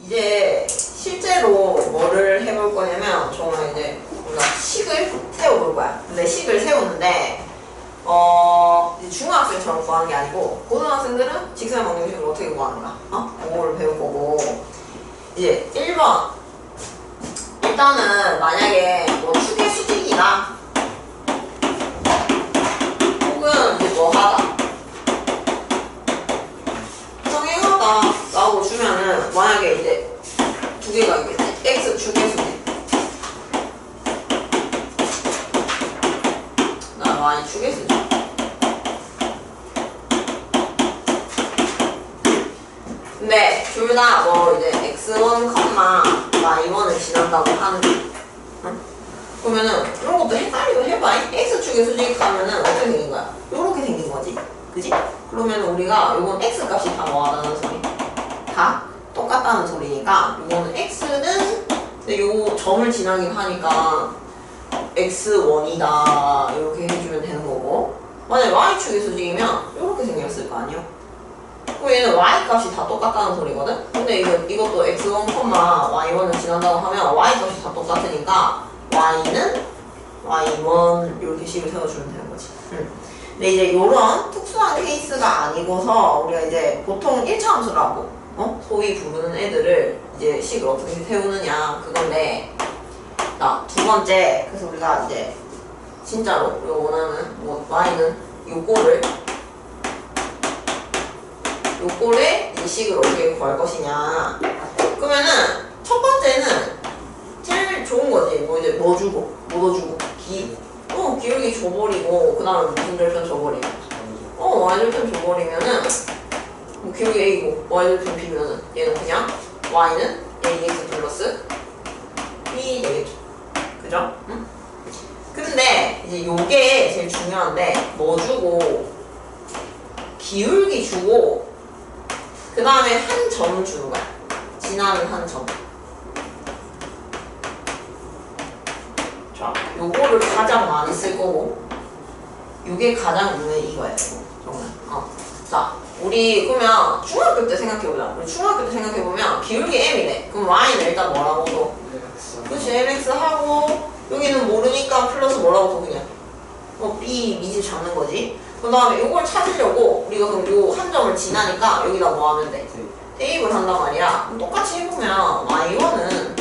이제 실제로 뭐를 해볼 거냐면 정말 이제 우리가 식을 세워볼 거야. 근데 식을 세우는데 이제 중학생처럼 구하는 게 아니고 고등학생들은 직선 방정식을 어떻게 구하는가? 그거를 배울 거고 이제 1번 일단은 만약에 뭐 축의 수직이다 혹은 이제 뭐 하다 성행하다 라고 주면은 만약에 이제 두 개가 있겠지. X축의 수직 나 Y축의 수직 근데 둘 다 뭐 이제 x1, y1을 지난다고 하는 거. 응? 그러면은 이런 것도 헷갈리고 해봐. x축의 수직하면은 어떻게 생긴 거야? 요렇게 생긴 거지. 그지? 그러면 우리가 요건 x 값이 다 뭐하다는 소리? 다 똑같다는 소리니까 요거는 x는 근데 요 점을 지나긴 하니까 x1이다 이렇게 해주면 되는 거고 만약에 y축의 수직이면 요렇게 생겼을 거 아니야? 그럼 얘는 y 값이 다 똑같다는 소리거든? 근데 이것도 x1, y1을 지난다고 하면 y 값이 다 똑같으니까 y는 y1 이렇게 식을 세워주면 되는 거지. 근데 이제 요런 특수한 케이스가 아니고서 우리가 이제 보통 1차 함수라고 소위 부르는 애들을 이제 식을 어떻게 세우느냐 그건데 자, 두 번째 그래서 우리가 이제 진짜로 우리가 원하는 뭐 y는 요꼴에 이 식을 어떻게 구할 것이냐 그러면은 첫 번째는 제일 좋은 거지 뭐 이제 뭐 주고 뭐 주고 기울기 줘버리고 그 다음에 무슨 절편 줘버리고 y절편 줘버리면은 뭐 기울기 a고 y절편 b면은 얘는 그냥 y는 ax 플러스 b 되겠죠 그죠? 응? 근데 이제 요게 제일 중요한데 뭐 주고 기울기 주고 그 다음에 한 점 주는 거야. 지나는 한 점. 자, 요거를 가장 많이 쓸 거고 요게 가장 눈에 익어야 되고 정말. 자, 우리 그러면 중학교 때 생각해보자. 우리 중학교 때 생각해보면 기울기 m이네. 그럼 y는 일단 뭐라고 써? 그치, mx 하고 여기는 모르니까 플러스 뭐라고 써 그냥 b 미지 잡는 거지. 그 다음에 이걸 찾으려고 우리가 그럼 요 한 점을 지나니까 여기다 뭐 하면 돼? 대입을 한단 말이야. 그럼 똑같이 해보면 y1은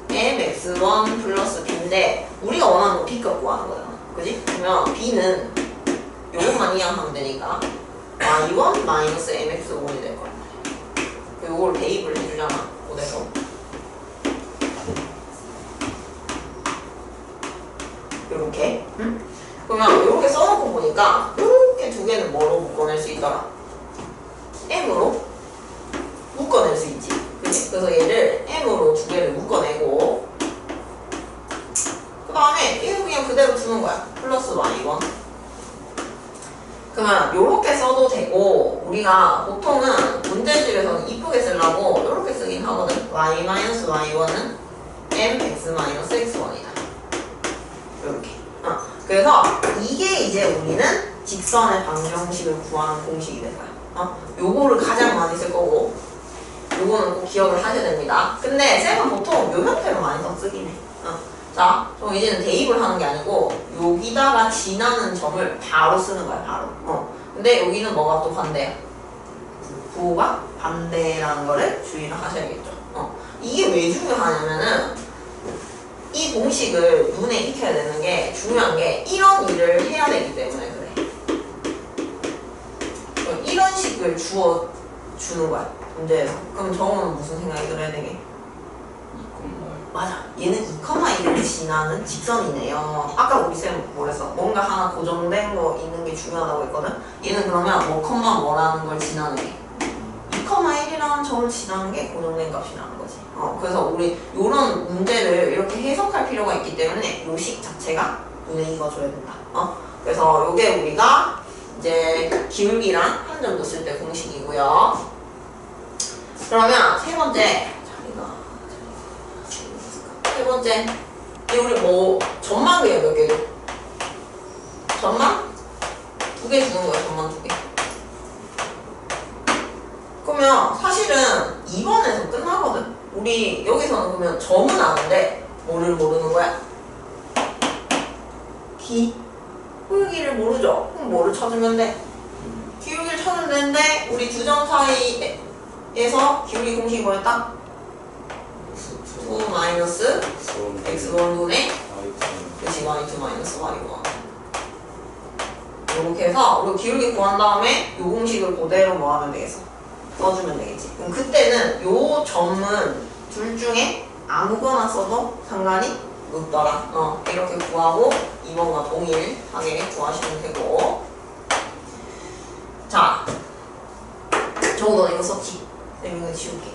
mx1 플러스 b인데 우리가 원하는 거 b값 구하는 거잖아. 그지? 그러면 b는 요것만 이항하면 되니까 y1 마이너스 mx1이 될 거야. 요걸 대입을 해주잖아. 그래서 요렇게 응? 그러면 이렇게 써놓고 보니까 이렇게 두 개는 뭐로 묶어낼 수 있더라? m으로 묶어낼 수 있지. 그치? 그래서 얘를 m으로 두 개를 묶어내고 그 다음에 이거 그냥 그대로 두는 거야. 플러스 y1 그러면 이렇게 써도 되고 우리가 보통은 문제집에서는 이쁘게 쓰려고 이렇게 쓰긴 하거든. y-y1은 mx-x1이다. 이렇게 그래서 이게 이제 우리는 직선의 방정식을 구하는 공식이 될 거야. 요거를 가장 많이 쓸 거고 요거는 꼭 기억을 하셔야 됩니다. 근데 쌤은 보통 요 형태로 많이 쓰긴 해. 자, 그럼 이제는 대입을 하는 게 아니고 여기다가 지나는 점을 바로 쓰는 거야, 바로. 근데 여기는 뭐가 또 반대야? 부호가 반대라는 거를 주의를 하셔야겠죠. 이게 왜 중요하냐면은 이 공식을 눈에 익혀야 되는 게 중요한 게 이런 일을 해야 되기 때문에 그래. 이런 식을 주는 거야 문제에서. 그럼 정우는 무슨 생각이 들어야 되게? 맞아. 얘는 2,1을 지나는 직선이네요. 아까 우리 쌤 뭐랬어? 뭔가 하나 고정된 거 있는 게 중요하다고 했거든? 얘는 그러면 뭐라는 걸 지나는 게 2,1이라는 점을 지나는 게 고정된 값이라는 거지. 그래서 우리 요런 문제를 이렇게 해석할 필요가 있기 때문에 요 식 자체가 눈에 익어줘야 된다. 그래서 요게 우리가 이제 기울기랑 한 점도 쓸 때 공식이고요. 그러면 세 번째 이 우리 뭐 전망계가 몇 개죠? 전망? 2개 주는 거야. 전망 2개. 그러면 사실은 2번에서 끝나거든? 우리 여기서는 그러면 점은 아는데 뭐를 모르는 거야? 기울기를 모르죠? 그럼 뭐를 찾으면 돼? 기울기를 찾으면 되는데 우리 두 점 사이에서 기울기 공식이 뭐였다? 2 마이너스 x1분의 그치 y2 마이너스 y1 이렇게 해서 우리 기울기 구한 다음에 요 공식을 그대로 뭐 하면 되겠어? 써주면 되겠지. 그럼 그때는 요 점은 둘 중에 아무거나 써도 상관이 없더라. 이렇게 구하고 2번과 동일하게 구하시면 되고. 자, 저거 너 이거 썼지? 내가 이거 지울게.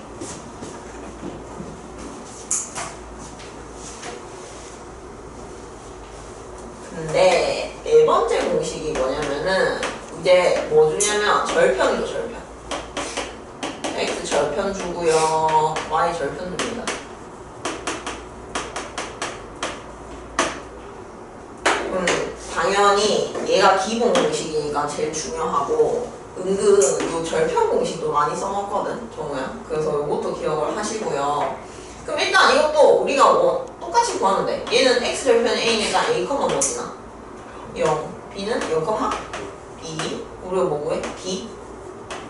근데 네 번째 공식이 뭐냐면은 이제 뭐 주냐면 절편이죠, 절편. x 절편 주고요, y 절편 줍니다. 당연히 얘가 기본 공식이니까 제일 중요하고 은근 요 절편 공식도 많이 써먹거든, 정우야. 그래서 이것도 기억을 하시고요. 그럼 일단 이것도 우리가 똑같이 구하는데 얘는 x 절편이 a니까 a, 뭐지나? 0, b는 0, b. 우리가 뭐 구해? b.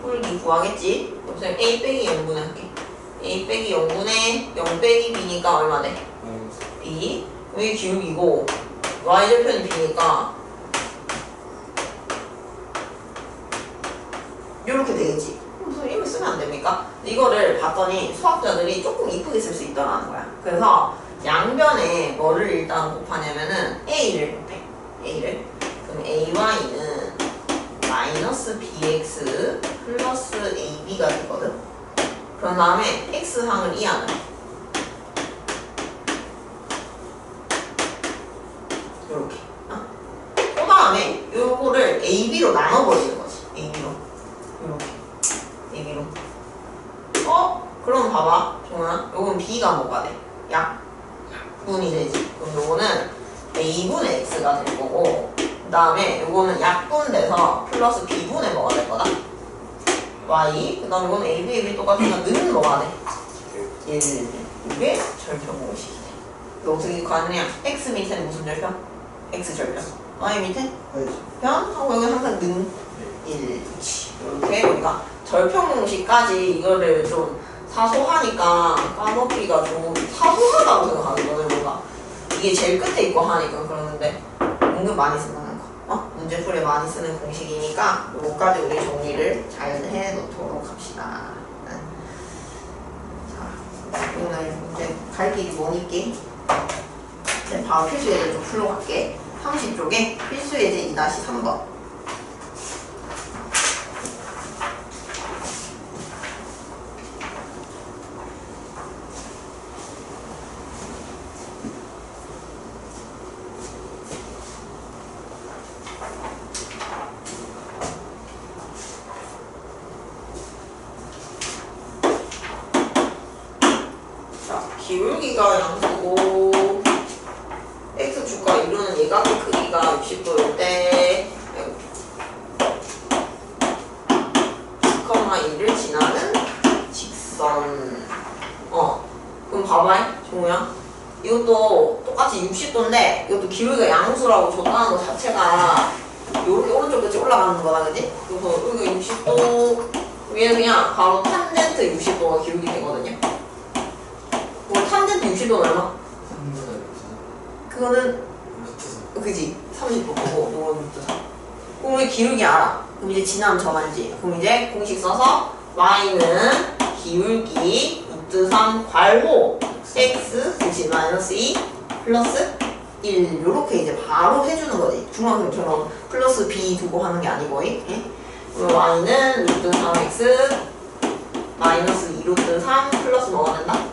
홀기 구하겠지? 그럼 a 빼기 0분의 할게. a 빼기 0분의 0 빼기 b니까 얼마 돼? b. 이게 기울기고 y절편이 b니까 이렇게 되겠지. 무슨 이렇게 쓰면 안 됩니까? 이거를 봤더니 수학자들이 조금 이쁘게 쓸 수 있더라는 거야. 그래서 양변에 뭐를 일단 곱하냐면은 a를 곱해. a를. 그럼 ay는 마이너스 bx 플러스 ab가 되거든. 그런 다음에 x항을 이하는 이렇게. 그 다음에 요거를 ab로 나눠버리는 거지. ab로. 이렇게. ab로. 그럼 봐봐. 정아. 요건 b가 뭐가 돼? 약분이 되지. 그럼 요거는 a분의 x가 될 거고, 그 다음에 요거는 약분돼서 플러스 b분의 뭐가 될 거다? y. 그 다음에 이거는 ab 똑같으니까 는 뭐가 돼? 1. 이게 절편 공식이 돼. 이거 어떻게 구하느냐? x 밑에는 무슨 절편? x 절편. y 밑에? 편? 하고 여기 항상 는 1. 이렇게 우리가 절편 공식까지 이거를 좀 사소하니까 까먹기가 좀 사소하다고 생각하는 거는 뭔가 이게 제일 끝에 있고 하니까 그러는데 은근 많이 쓴다는 거. 문제풀이에 많이 쓰는 공식이니까 요거까지 우리 정리를 잘 해놓도록 합시다. 자, 오늘 문제 갈 길이 머니께 바로 필수 예제 좀 풀러 갈게. 30쪽에 필수 예제 2-3번. 기울기가 양수고 x축과 이루는 예각의 크기가 60도일 때 2,2를 지나는 직선. 그럼 봐봐, 종우야. 이것도 똑같이 60도인데 이것도 기울기가 양수라고 줬다는 것 자체가 이렇게 오른쪽 끝이 올라가는 거다, 그지? 그래서 여기가 60도, 위에는 그냥 바로 탄젠트 60도가 기울기 되거든요. 탄젠트 60도는 얼마? 그거는 그지? 30도 보고 이건 루트 3. 그럼 우리 기울기 알아. 그럼 이제 지나면 점 알지? 그럼 이제 공식 써서 y는 기울기 루트 3 괄호 x 그치 마이너스 2 플러스 1 요렇게 이제 바로 해주는 거지. 중학생처럼 플러스 b 두고 하는 게 아니고. 그럼 y는 루트 3x 마이너스 2 루트 3 플러스 뭐가 된다?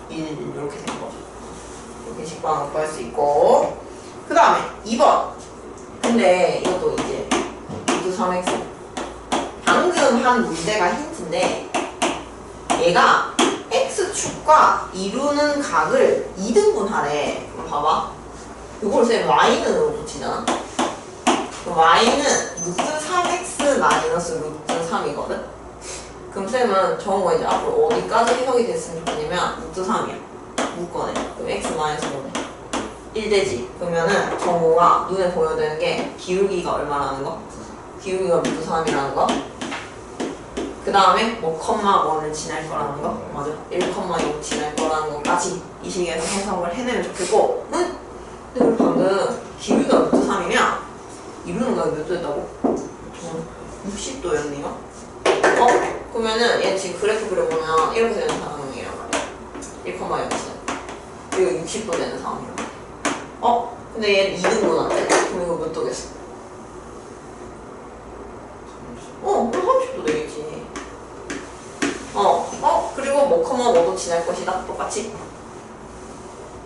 1 이렇게 되는 거죠. 이렇게 직방을 구할 수 있고, 그 다음에 2번. 근데 이것도 이제 루트 3x 방금 한 문제가 힌트인데 얘가 x축과 이루는 각을 2등분하래. 그럼 봐봐. 이걸 쌤 y는으로 붙이잖아. 그럼 y는 루트 3x 마이너스 루트 3이거든. 그럼 쌤은 정우가 이제 앞으로 어디까지 해석이 됐으면 좋겠냐면 루트 3이야. 묶어내. 그럼 x-1에 1되지. 그러면은 정우가 눈에 보여야 되는 게 기울기가 얼마라는 거? 기울기가 루트 3이라는 거. 그 다음에 뭐 컴마 1을 지날 거라는 거. 맞아. 1,0 지날 거라는 것까지 이 식에서 해석을 해내면 좋겠고. 응? 근데 우리 방금 기울기가 루트 3이면 이루는 거 몇 도였다고? 60도였네요. 그러면은 얘 지금 그래프 그려보면 이렇게 되는 상황이란 말이야. 1,0 이거 60도 되는 상황이란 말이야. 근데 얘는 2등분한데? 그럼 이거 몇 도겠어? 그럼 30도 되겠지. 그리고 뭐 컴마 뭐도 지날 것이다. 똑같이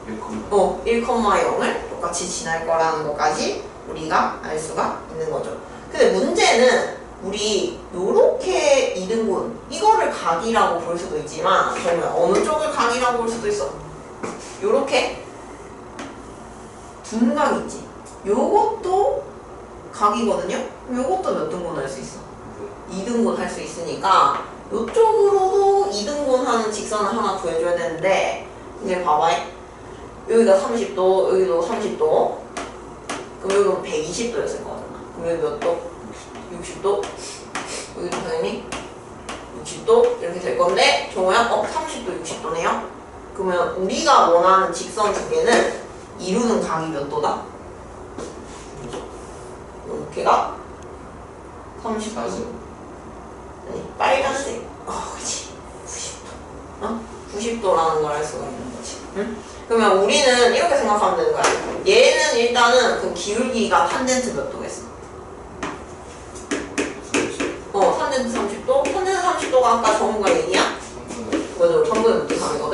1,0을 똑같이 지날 거라는 것까지 우리가 알 수가 있는 거죠. 근데 문제는 우리 요렇게 2등분 이거를 각이라고 볼 수도 있지만 정말 어느 쪽을 각이라고 볼 수도 있어. 요렇게 둔각 있지. 요것도 각이거든요. 요것도 몇 등분 할 수 있어? 2등분 할 수 있으니까 요쪽으로도 2등분 하는 직선을 하나 구해줘야 되는데 이제 봐봐. 여기가 30도, 여기도 30도. 그럼 여기는 120도였을 거잖아. 그럼 여기 몇 도? 60도? 여기도 당연히 60도 이렇게 될 건데 정우야 30도 60도네요. 그러면 우리가 원하는 직선 두 개는 이루는 각이 몇 도다? 이렇게가 30도. 아니 빨간색. 그치. 90도. 90도라는 걸 알 수가 있는 거지. 응? 그러면 우리는 이렇게 생각하면 되는 거야. 얘는 일단은 그 기울기가 탄젠트 몇 도겠어? 탄젠트 30도? 탄젠트 30도가 아까 정우가 얘기야? 맞아, 3분의 루트 3이거든?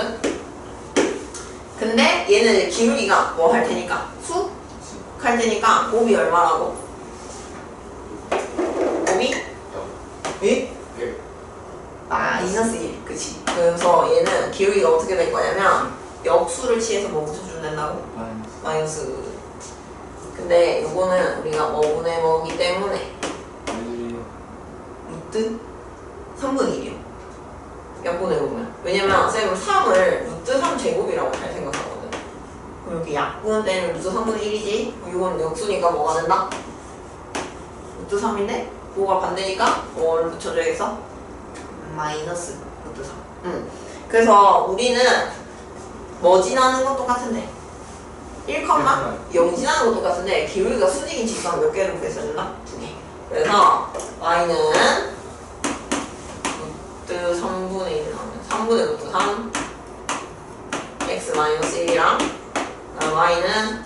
근데 얘는 이제 기울기가 뭐 할 테니까? 수? 할 테니까 곱이 얼마라고? 곱이? 1? 마이너스 1, 그치? 그래서 얘는 기울기가 어떻게 될 거냐면 역수를 취해서 뭐 붙여주면 된다고? 마이너스. 근데 요거는 우리가 뭐분의 뭐기 때문에 루트 3분의 1이요. 약분해보면. 왜냐면 쌤은 3을 루트 3 제곱이라고 잘 생각하거든. 그럼 이렇게 약분 때는 루트 3분의 1이지? 이건 역수니까 뭐가 된다? 루트 3인데 뭐가 반대니까 뭘 붙여줘야겠어? 마이너스 루트 3. 그래서 우리는 뭐 지나는 건 똑같은데 1,0 지나는 건 똑같은데 기울기가 수직인 직선 몇 개를 구했어야 된다? 2개. 그래서 y는 루트 3분의 1 나오면 3분의 루트 3 x 마이너스 1이랑 y는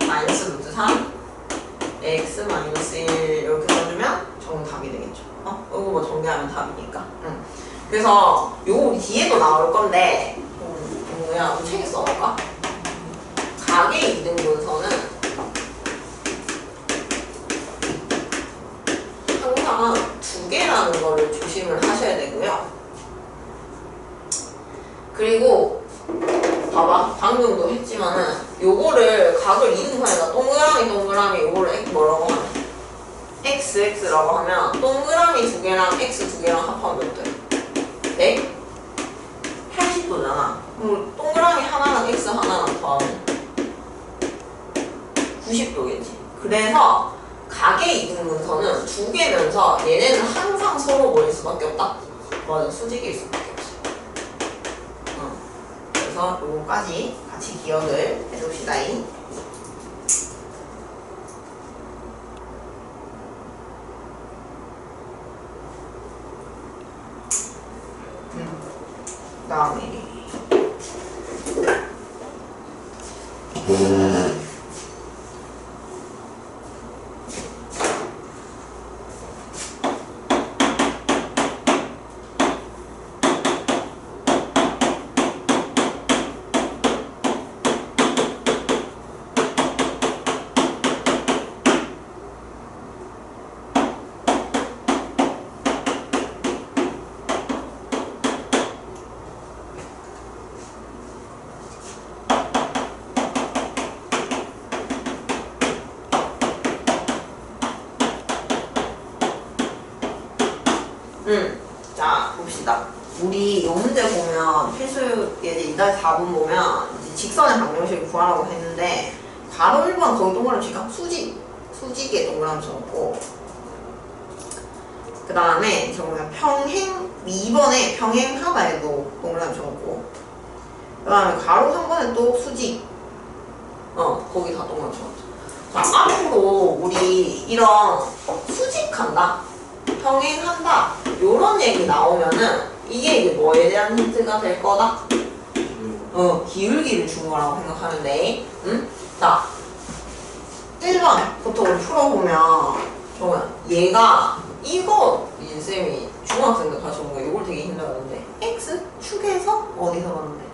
마이너스 루트 3 x 마이너스 1 이렇게 써주면 정답이 되겠죠. 이거 뭐 정리하면 답이니까. 그래서 요거 우리 뒤에도 나올 건데 뭐야 우리 책에 써볼까? 각의 2등분선은 항상 2개라는 거를 조심을 하셔야 되고요. 그리고 봐봐 방금도 했지만은 요거를 각을 2등분에다 동그라미 요거를 뭐라고 하면 xx라고 하면 동그라미 2개랑 x 2개랑 합하면 몇 돼? 180도잖아. 그럼 동그라미 하나랑 x 하나랑 더하면 90도겠지. 그래서 각의 2등분선은 2개면서 얘네는 항상 서로 뭐일 수밖에 없다? 맞아, 수직일 수밖에 없어. 그래서 요거까지 같이 기억을 해줍시다. 다음에 자, 봅시다. 우리 이 문제 보면 필수 예제 2-4분 보면 이제 직선의 방정식을 구하라고 했는데 가로 1번 거기 동그라미 칠까? 수직에 동그라미 쳐놓고 그 다음에 정말 평행 2번에 평행하다에도 동그라미 쳐놓고 그 다음에 가로 3번에 또 수직 거기 다 동그라미 쳐놓죠. 자, 앞으로 우리 이런 수직한다 평행한다 요런 얘기 나오면은 이게 뭐에 대한 힌트가 될 거다? 기울기를 준 거라고 생각하면 돼. 응? 자, 1번부터 우리 풀어보면 정말 얘가 이거 쌤이 중학생 때 가져온 거 이걸 되게 힘들었는데 X축에서 어디서 만났는데?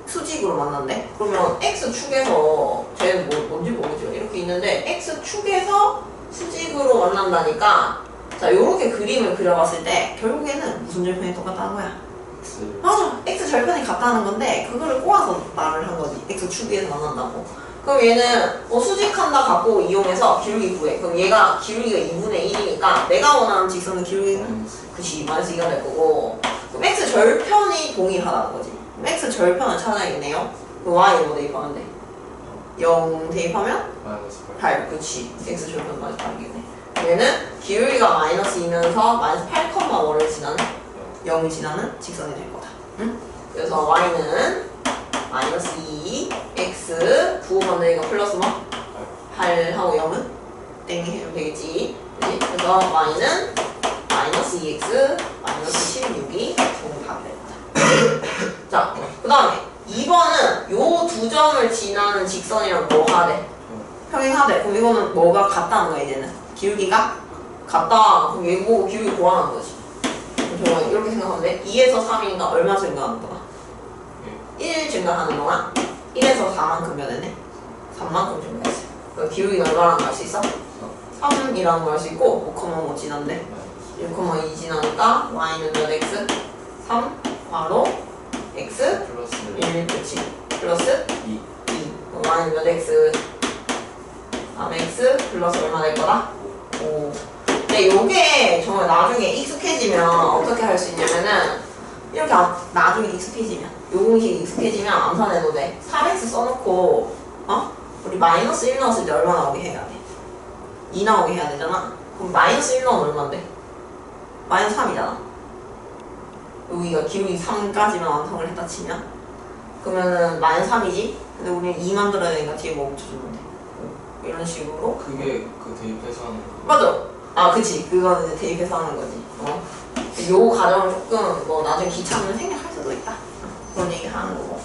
수직으로 만났는데? 그러면 X축에서 쟤는 뭔지 모르죠. 이렇게 있는데 X축에서 수직으로 만난다니까 자, 요렇게 그림을 그려봤을 때 결국에는 무슨 절편이 똑같다는 거야? X. 맞아! X 절편이 같다는 건데 그거를 꼬아서 말을 한 거지. X축에서 만난다고. 그럼 얘는 수직한다 갖고 이용해서 기울기 구해. 그럼 얘가 기울기가 2분의 1이니까 내가 원하는 직선은 기울기는 그치 -2가 될 거고 그럼 X 절편이 동일하다는 거지. 그럼 X 절편을 찾아야겠네요. 그럼 Y는 뭐 대입하면 돼? 0 대입하면? 마이너스 8 그치 X 절편 마이너스 8이겠네. 얘는 기울기가 마이너스이면서 마이너스 8,5를 지나는 0을 지나는 직선이 될 거다. 응? 그래서 Y는 마이너스 2 X 9 만드니까 플러스 뭐? 8하고 0은 땡 해주면 되겠지. 그치? 그래서 Y는 마이너스 2X 마이너스 16이 정답이 됩니다. 자, 그 다음에 2번은 요 두 점을 지나는 직선이랑 뭐가 돼? 평행하대. 그럼 이거는 뭐가 같다는 거야 이제는? 기울기가 같다. 그럼 얘 보고 기울기 구하는 거지. 그럼 이렇게 생각하면 돼. 2에서 3이니까 얼마 증가하는 거야? 1 증가하는 동안 1에서 4만큼 몇 했네? 3만큼 증가했어. 그럼 기울기는 얼마라는 거 알 수 있어? 3이라는 거 알 수 있고 5,5 지난데 1,2 지나니까 y는 몇 x? 3 바로 x 플러스 1 그치 플러스 2. 그럼 y는 몇 x? 3x 플러스 얼마 될 거다? 5. 근데 요게 정말 나중에 익숙해지면 어떻게 할 수 있냐면은 이렇게 나중에 익숙해지면 요 공식이 익숙해지면 암산해도 돼. 4x 써놓고 우리 마이너스 1 넣었을 때 얼마 나오게 해야 돼? 2 나오게 해야 되잖아. 그럼 마이너스 1 넣으면 얼마인데? 마이너스 3이잖아. 여기가 기울기 3까지만 완성을 했다 치면 그러면은 마이너스 3이지? 근데 우리는 2 만들어야 되니까 뒤에 뭐 붙여주면 돼. 이런 식으로 그게 그 대입해서 하는 거. 맞아. 아 그치 그거는 이제 대입해서 하는 거지. 요 과정을 조금 뭐 나중에 귀찮으면 생략할 수도 있다. 그런 얘기 하는 거고.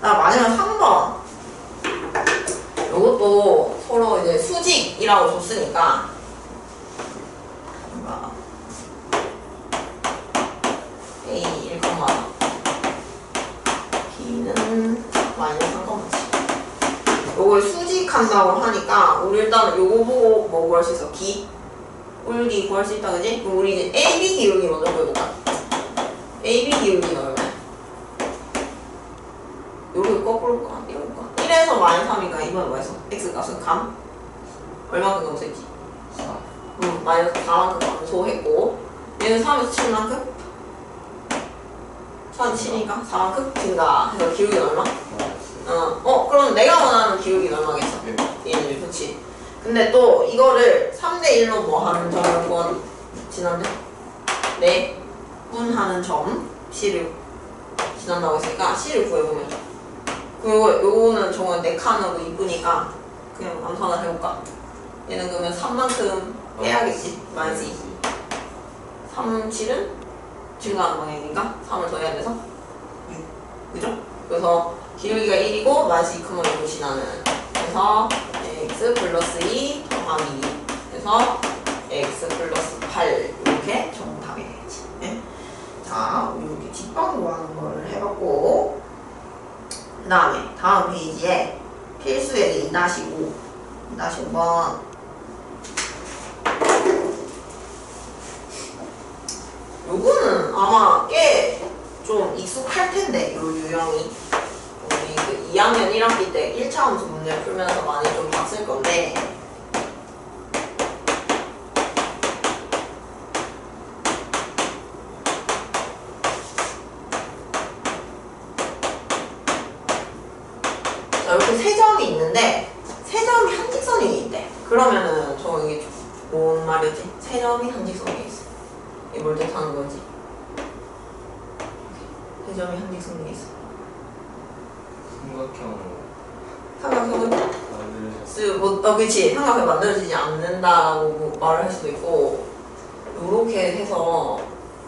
나 마지막 3번. 요것도 서로 이제 수직이라고 줬으니까 A 1, B는 마이너스 3,7. 요걸 수직한다고 하니까 우리 일단 요거 보고 뭐 구할 수 있어? 기울기 구할 수 있다 그지? 그럼 우리 이제 AB 기울기 먼저 구해볼까? AB 기울기는 얼마야? 요거 거꾸로 볼까? 이거 볼까? 1에서 마이너스 3이니까 이번에 뭐 했어? X 값은 감? 얼마큼 감소했지? 4. 마이너스 4만큼 감소했고 얘는 3에서 7만큼? 1,007이니까 4만큼 증가 해서 기울기는 얼마? 그럼 내가 원하는 기울기는 얼마겠어? 1, 그치? 근데 또 이거를 3대1로 뭐 하는 점은 지난데? 네 분하는 점 C를 지난다고 했으니까 C를 구해보면 그리고 요거는 정말 4칸으로 이쁘니까 그냥 암산을 해볼까? 얘는 그러면 3만큼 빼야겠지? 마이너스 2 3, 7은 증가하는 방향이니까 3을 더해야 돼서 6 그죠? 그래서 기울기가 1이고 마이너스 2,6을 지나는 그래서 x 플러스 2 더하기 2 그래서 x 플러스 8 이렇게 정답이 되겠지. 네? 자 우리 이렇게 뒷방 구하는 걸 해봤고 그 다음에 다음 페이지에 필수예제 2-5 2-5번 요거는 아마 꽤 좀 익숙할 텐데 요 유형이 우리 그 2학년 1학기 때 1차 함수 문제 풀면서 많이 좀 봤을 건데 점이 한 직선 위에 있어. 이게 뭘 뜻하는 거지? 세 점이 한 직선 위에 있어. 삼각형은 그치. 삼각형 만들어지지 않는다라고 말을 할 수도 있고, 요렇게 해서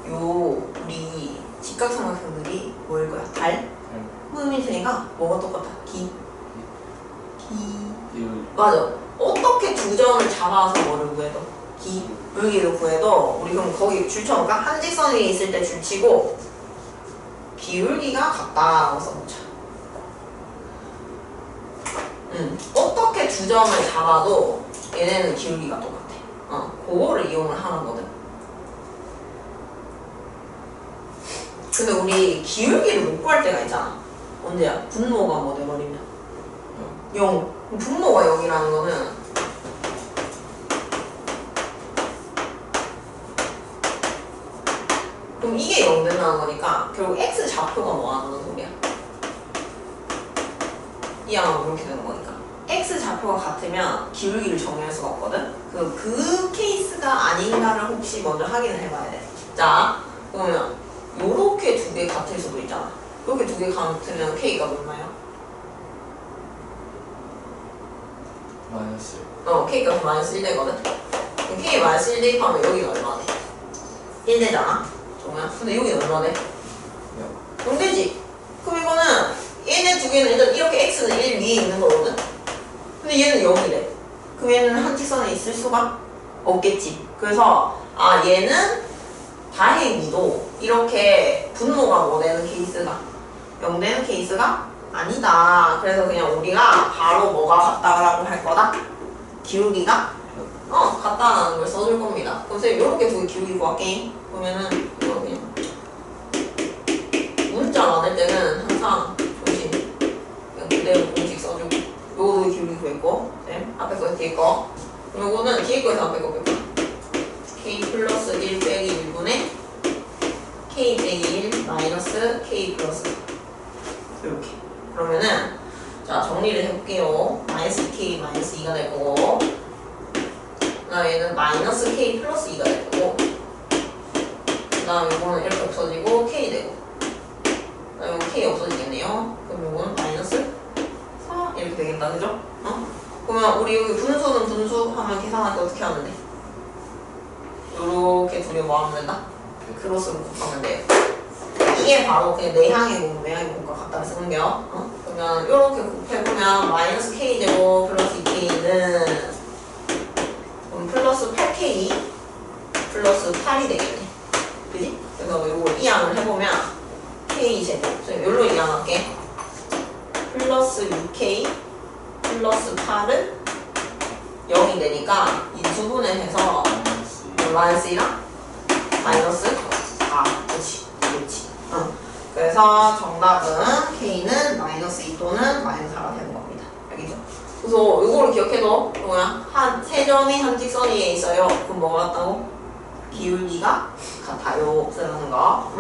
우리 직각삼각형들이 뭐일 거야? 달? 흐름이 되니까 뭐가 똑같아? 기. 맞아. 어떻게 두 점을 잡아서 뭐를 구해도 기울기를 구해도 우리 그럼 거기 줄쳐볼까? 한 직선 위에 있을 때 줄치고 기울기가 같다라고 써보자. 어떻게 두 점을 잡아도 얘네는 기울기가 똑같아. 그거를 이용을 하는 거든. 근데 우리 기울기를 못 구할 때가 있잖아. 언제야? 분모가 뭐 돼버리면 0. 분모가 0이라는 거는 그럼 이게 0 된다는 거니까 결국 x 좌표가 뭐 하는 소리야? 이 양은 이렇게 되는 거니까 x 좌표가 같으면 기울기를 정의할 수가 없거든? 그 케이스가 아닌가를 혹시 먼저 확인을 해봐야 돼. 자, 그러면 요렇게 두 개 같을 수도 있잖아. 이렇게 두 개 같으면 k가 얼마야? 마이너스. k가 마이너스 1 되거든? 그럼 k 마이너스 1 대입하면 여기가 얼마 돼? 1 되잖아? 정말? 근데 여기는 얼마 돼? 0 되지? 그럼 이거는 얘네 두 개는 일단 이렇게 x는 1 위에 있는 거거든? 근데 얘는 0이래. 그럼 얘는 한 직선에 있을 수가 없겠지. 그래서 얘는 다행히도 이렇게 분모가 뭐 되는 케이스가 0 되는 케이스가 아니다. 그래서 그냥 우리가 바로 뭐가 같다라고 할 거다? 기울기가 같다라는 걸 써줄 겁니다. 그럼 선생님 요렇게 두 개 기울기 구할게. 그러면은 이거 그냥 문자 많을 때는 항상 조심 그냥 그대로 공식 써주고 요거도 기울기 구했고 쌤 앞에 거 뒤에 거 그럼 요거는 뒤에 거에서 앞에 거 빼고 k 플러스 1 빼기 1분의 k 빼기 1 마이너스 k 플러스 이렇게 그러면은 자 정리를 해볼게요. 마이너스 k 마이너스 2가 될 거고 그 다음에 얘는 마이너스 k 플러스 2가 될 거고 그 다음에 이거는 이렇게 없어지고 k 되고 그 다음에 이거 k 없어지겠네요. 그럼 이거는 마이너스 4 이렇게 되겠다. 그죠? 그러면 우리 여기 분수는 분수 하면 계산할 때 어떻게 하면 돼? 요렇게 두 개 뭐 하면 된다? 크로스로 곱하면 돼요. 이게 바로 그냥 내향의 곱, 외향의 곱과 같다고 쓰는 게요. 그러면 요렇게 곱해보면 마이너스 k제곱 플러스 2k는 그럼 플러스 8k 플러스 8이 되겠네. 그지? 그래서 요걸 이항을 해보면 k제곱 저 요로 이항할게. 플러스 6k 플러스 8은 0이 되니까 이 두 분을 해서 마이너스 1이랑 마이너스 4 그렇지. 그래서 정답은 K는 마이너스 2 또는 마이너스 4가 되는 겁니다. 알겠죠? 그래서 이거를 기억해도 뭐야? 세 점이 한 직선 위에 있어요. 그럼 뭐가 같다고? 기울기가 같아요. 쓰는 거.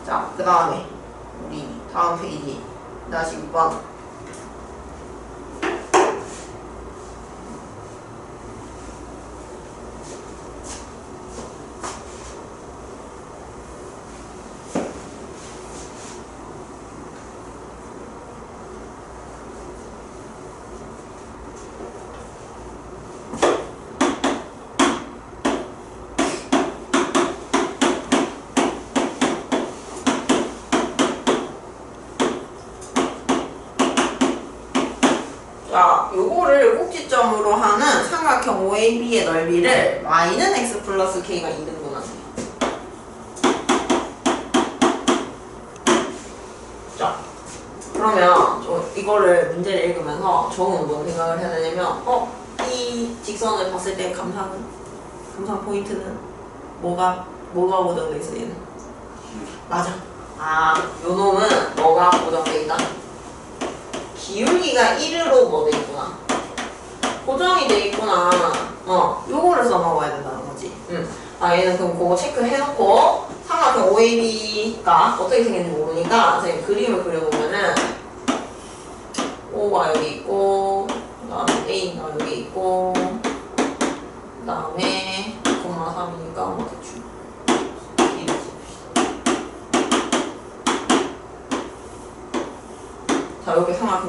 자, 그 다음에 우리 다음 페이지 6번 자, 요거를 꼭지점으로 하는 삼각형 OAB의 넓이를 y는 x 플러스 k가 2등분하세요. 자, 그러면 이거를 문제를 읽으면서 저는 뭔 생각을 해야 되냐면 이 직선을 봤을 때 감상 포인트는 뭐가 고정돼 있어 얘는? 맞아. 요 놈은 뭐가 고정돼 있다? 기울기가 1으로 뭐 돼 있구나. 고정이 돼 있구나. 요거를 써먹어야 된다는 거지. 얘는 그럼 그거 체크해놓고 삼각형 OAB가 어떻게 생겼는지 모르니까 선생님 그림을 그려보면은 O가 여기 있고 그 다음에 A가 여기 있고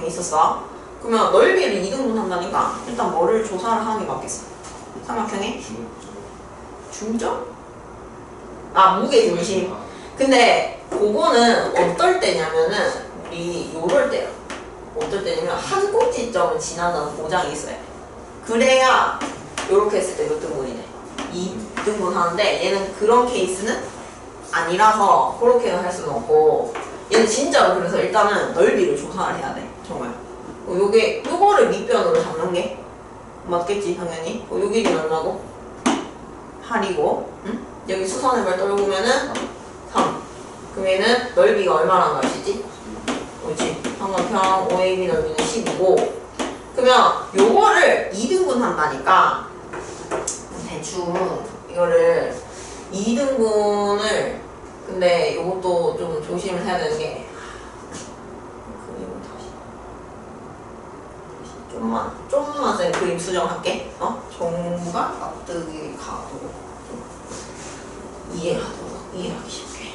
삼각형이 있었어. 그러면 넓이를 2등분 한다니까 일단 뭐를 조사를 하는 게 맞겠어? 삼각형의 중점? 아, 무게 중심. 근데 그거는 어떨 때냐면은 우리 요럴 때요. 어떨 때냐면 한 꼭지점을 지나는 보장이 있어요. 그래야 요렇게 했을 때 몇 등분이네? 2등분 하는데 얘는 그런 케이스는 아니라서 그렇게는 할 수는 없고 얘는 진짜로 그래서 일단은 넓이를 조사를 해야 돼. 정말. 요거를 밑변으로 잡는 게 맞겠지 당연히. 요 길이는 얼마고? 8이고 응? 여기 수선해발 떨구면은 3. 그럼 얘는 넓이가 얼마라는 것이지? 그렇지. 삼각형 OAB 넓이는 10이고 그러면 요거를 2등분 한다니까 대충 이거를 2등분을 근데 요것도 좀 조심을 해야 되는 게 그림을 다시 좀만 쌤 그림 수정할게. 종과 납득이 가도록 좀 이해하기 쉽게.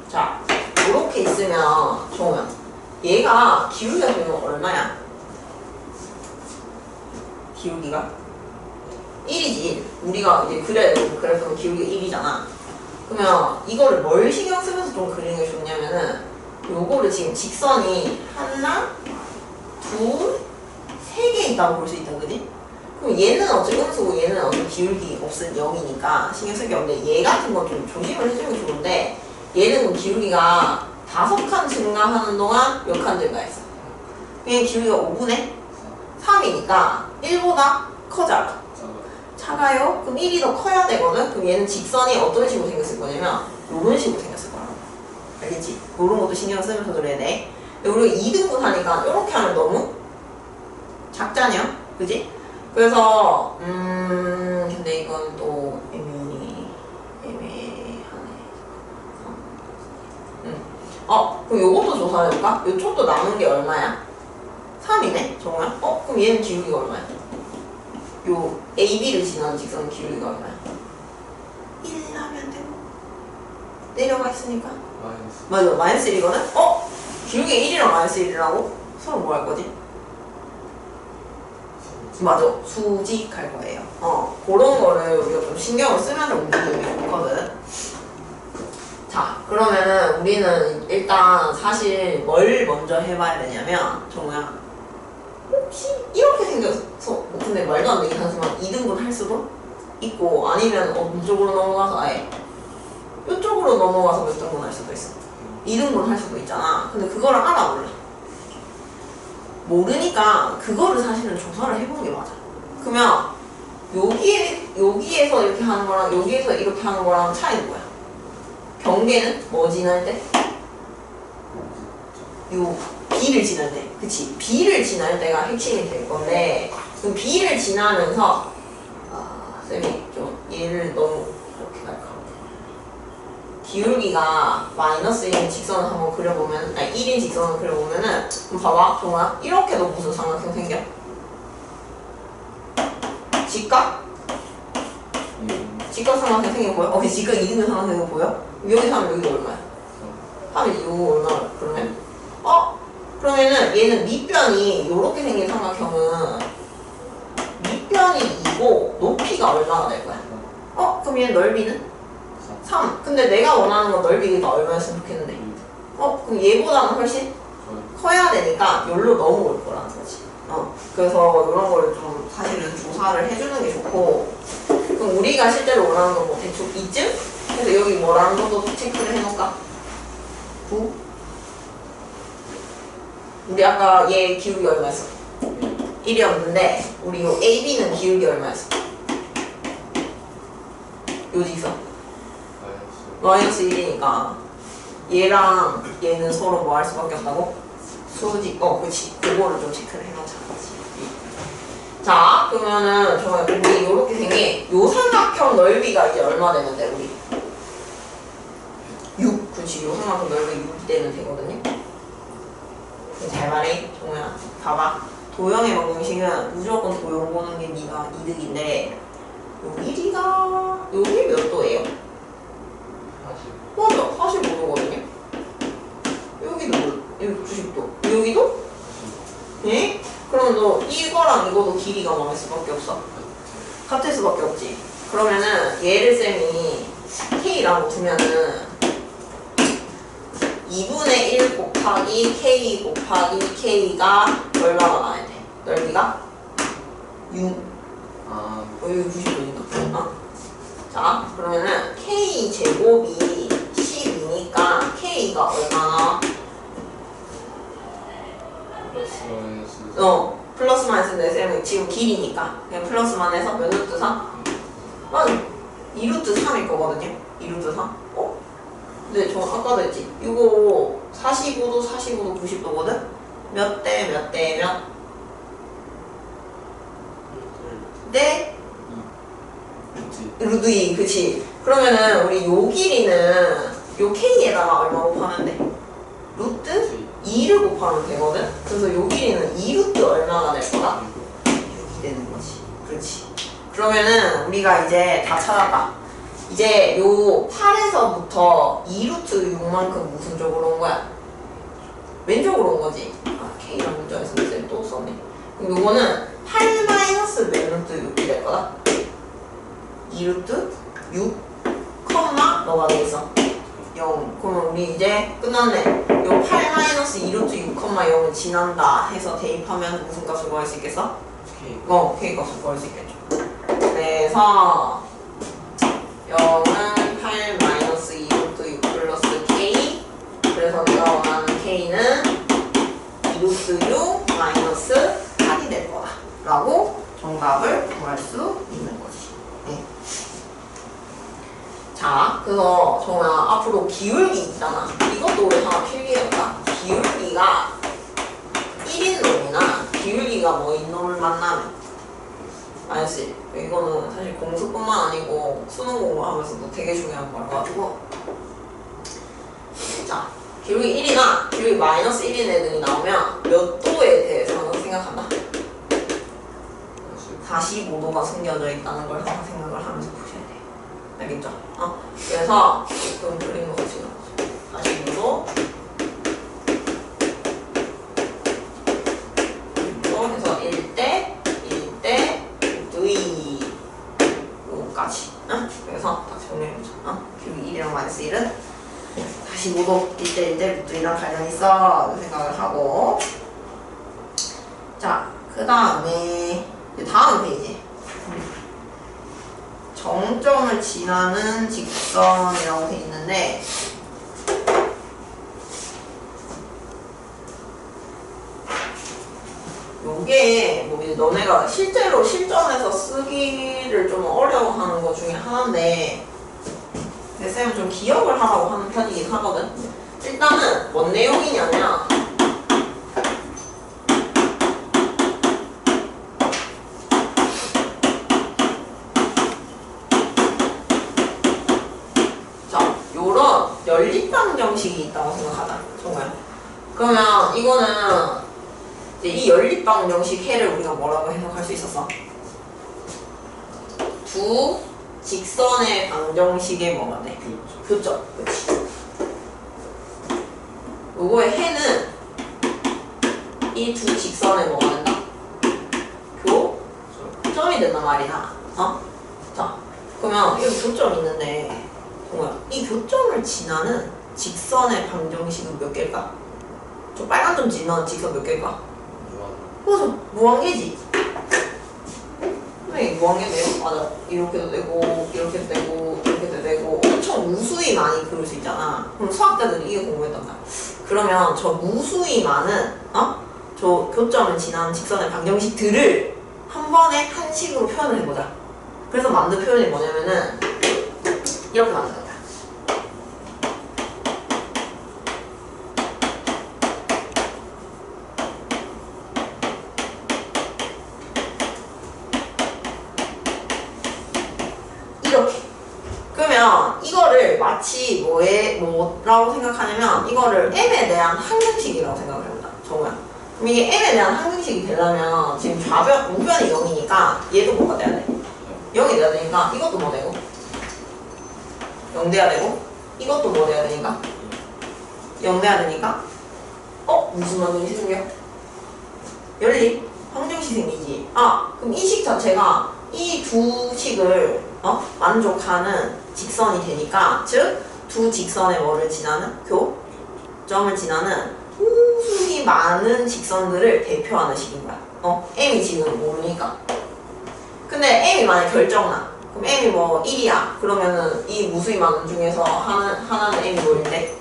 자, 이렇게 있으면 좋으면 얘가 기울기가 되면 얼마야? 기울기가 1이지. 우리가 이제 그래야 되고 그래서 기울기가 1이잖아. 그러면 이거를 뭘 신경 쓰면서 좀 그리는 게 좋냐면은 요거를 지금 직선이 하나, 둘, 세 개 있다고 볼 수 있다, 그지? 그럼 얘는 어차피 음수고 얘는 어차피 기울기 없은 0이니까 신경 쓸 게 없는데 얘 같은 건 좀 조심을 해주면 좋은데 얘는 기울기가 5칸 증가하는 동안 몇 칸 증가했어? 얘 기울기가 5분의 3이니까 1보다 커져라. 작아요? 그럼 1이 더 커야 되거든? 그럼 얘는 직선이 어떤 식으로 생겼을 거냐면 이런 식으로 생겼을 거야. 알겠지? 이런 것도 신경 쓰면서 그래야 돼. 근데 우리가 2등분 하니까 이렇게 하면 너무 작잖냐? 그지? 그래서 근데 이건 또 애매하네. 그럼 요것도 조사해볼까? 요쪽도 남은 게 얼마야? 3이네? 정말? 그럼 얘는 기울기가 얼마야? 요 AB를 지나는 직선 기울기가 얼마야? 1 하면 되고 내려가 있으니까 맞아, 마이너스 1이거든? 기울기 1이랑 마이너스 1이라고? 서로 뭐 할 거지? 맞아, 수직할 거예요. 그런 거를 우리가 좀 신경을 쓰면서 움직이는 게 좋거든. 자, 그러면은 우리는 일단 사실 뭘 먼저 해봐야 되냐면 정말 혹시 이렇게 생겨서 근데 말도 안 되긴 하지만 2등분 할 수도 있고 아니면 이쪽으로 넘어가서 아예 이쪽으로 넘어가서 몇 등분 할 수도 있어. 2등분 할 수도 있잖아. 근데 그거를 알아 몰라. 모르니까 그거를 사실은 조사를 해보는 게 맞아. 그러면 여기에서 이렇게 하는 거랑 여기에서 이렇게 하는 거랑 차이는 뭐야? 경계는 뭐 지날 때? 요 B를 지날 때. 그치? B를 지날 때가 핵심이 될 건데 그럼 B를 지나면서 쌤이 좀 얘를 너무 이렇게 갈까? 기울기가 마이너스 1인 직선을 한번 그려보면 1인 직선을 그려보면은 그럼 봐봐 정말 이렇게도 무슨 삼각형 생겨? 직각? 직각 삼각형 생겨 보여? 직각 2등분 삼각형 보여? 여기서 하면 여기가 얼마야? 하면 이거 얼마야? 그러면 그러면은 얘는 밑변이 요렇게 생긴 삼각형은 밑변이 2고 높이가 얼마나 될 거야? 그럼 얘는 넓이는? 3. 근데 내가 원하는 건 넓이가 얼마였으면 좋겠는데 그럼 얘보다는 훨씬 커야 되니까 여기로 넘어올 거라는 거지. 그래서 이런 거를 좀 사실은 조사를 해주는 게 좋고 그럼 우리가 실제로 원하는 건 뭐 대충 이쯤? 그래서 여기 뭐라는 것도 체크를 해놓을까? 9? 우리 아까 얘 기울기 얼마였어? 1이었는데 우리 요 AB는 기울기 얼마였어? 요 직선 마이너스 1이니까 얘랑 얘는 서로 뭐 할 수밖에 없다고? 수직, 그치. 그거를 좀 체크를 해놓자. 자, 그러면은 정말 우리 요렇게 생긴 요 삼각형 넓이가 이제 얼마 되면 돼, 우리? 6, 그지? 그렇지. 요만큼 넓게 유지되면 되거든요. 잘 말해, 정우야. 봐봐. 도형의 방정식은 무조건 도형 보는 게 네가 이득인데 여기가 여기 몇 도예요? 40. 맞아, 45도거든요. 여기도 여기 90도. 여기도? 예? 그럼 너 이거랑 이거도 길이가 많을 수밖에 없어. 같을 수밖에 없지. 그러면은 얘를 쌤이 K라고 두면은 2분의 1 곱하기 K 곱하기 K가 얼마가 나야 돼? 넓이가? 6. 아, 여기 90도니까. 어? 자, 그러면은 K 제곱이 12니까 K가 얼마나? 플러스 마이너스. 플러스 마이너스인데 쌤은 지금 길이니까 그냥 플러스만 해서 몇 루트 3? 맞아. 2루트 3일 거거든요. 2루트 3. 근데 저 아까도 했지. 이거 45도, 45도, 90도거든? 몇 대, 몇 대, 몇? 대? 루트 2, 그치? 그러면은 우리 요 길이는 요 K에다가 얼마 곱하면 돼? 루트 2를 곱하면 되거든? 그래서 요 길이는 2루트 얼마가 될 거다? 이렇게 되는 거지. 그렇지. 그러면은 우리가 이제 다 찾았다. 이제 요 8에서부터 2루트 6만큼 무슨 쪽으로 온 거야? 왼쪽으로 온 거지. 아, K랑 문자에서 쌤 또 썼네. 그럼 요거는 8 마이너스 몇 루트 6이 될 거다? 2루트 6, 너가 돼 있어. 0. 그러면 우리 이제 끝났네. 요 8 마이너스 2루트 6, 0을 지난다 해서 대입하면 무슨 값을 구할 수 있겠어? K. K 값을 구할 수 있겠죠. 그래서 0은 8 마이너스 2루트 6 플러스 K. 그래서 내가 원하는 K는 2루트 6 마이너스 8이 될 거다 라고 정답을 구할 수 있는 거지. 네. 자, 그래서 정말 앞으로 기울기 있잖아. 이것도 우리 하나 필기해볼까? 기울기가 1인 놈이나 기울기가 뭐인 놈을 만나면 마이너스 1. 이거는 사실 공수뿐만 아니고 수능 공부하면서도 되게 중요한 거라가지고. 자, 기울기 1이나 기울기 마이너스 1인 애들이 나오면 몇 도에 대해서는 생각한다? 45도가 숨겨져 있다는 걸 항상 생각을 하면서 보셔야 돼요. 알겠죠? 그래서 그럼 그린 거 같이 나오죠. 45도 해서 1대 2 요거까지. 그래서 딱 정리해보자. 기울기 1이랑 마이너스 1은 45도 1대 루트이랑 관련 있어 생각을 하고. 자, 그 다음에 다음 페이지. 정점을 지나는 직선이라고 돼 있는데 요게 뭐 이제 너네가 실제로 실전에서 쓰기를 좀 어려워하는 것 중에 하나인데 쌤은 좀 기억을 하라고 하는 편이긴 하거든. 일단은 뭔 내용이냐면 자, 요런 연립방정식이 있다고 생각하자. 정말. 그러면 이거는 이제 이 연립방정식 해를 우리가 뭐라고 해석할 수 있었어? 두 직선의 방정식의 뭐가 돼? 교점. 그치. 요거의 해는 이 두 직선의 뭐가 된다? 교점이 된단 말이다. 자, 그러면 여기 교점이 있는데 정말 이 교점을 지나는 직선의 방정식은 몇 개일까? 저 빨간 점 지나는 직선 몇 개일까? 맞아, 무한계지. 네, 무한계네요. 맞아. 이렇게도 되고, 이렇게도 되고, 이렇게도 되고, 엄청 무수히 많이 그릴 수 있잖아. 그럼 수학자들은 이게 공부했단 말이야. 그러면 저 무수히 많은, 저 교점을 지나는 직선의 방정식들을 한 번에 한 식으로 표현을 해보자. 그래서 만든 표현이 뭐냐면은, 이렇게 만든 거야. 이렇게. 그러면 이거를 마치 뭐라고 생각하냐면 이거를 m에 대한 항등식이라고 생각을 합니다. 정말. 그럼 이게 m에 대한 항등식이 되려면 지금 좌변, 우변이 0이니까 얘도 뭐가 돼야 돼? 0이 돼야 되니까 이것도 뭐 되고 0 돼야 되고 이것도 뭐 돼야 되니까 0 돼야 되니까 무슨 방정식 생겨? 열립 방정식 생기지. 그럼 이 식 자체가 이 두 식을 만족하는 직선이 되니까 즉 두 직선의 뭐를 지나는 교점을 지나는 무수히 많은 직선들을 대표하는 식인 거야. m이 지금 모르니까. 근데 m이 만약 결정나. 그럼 m이 뭐 1이야. 그러면은 이 무수히 많은 중에서 하나는 m이 뭐일 때?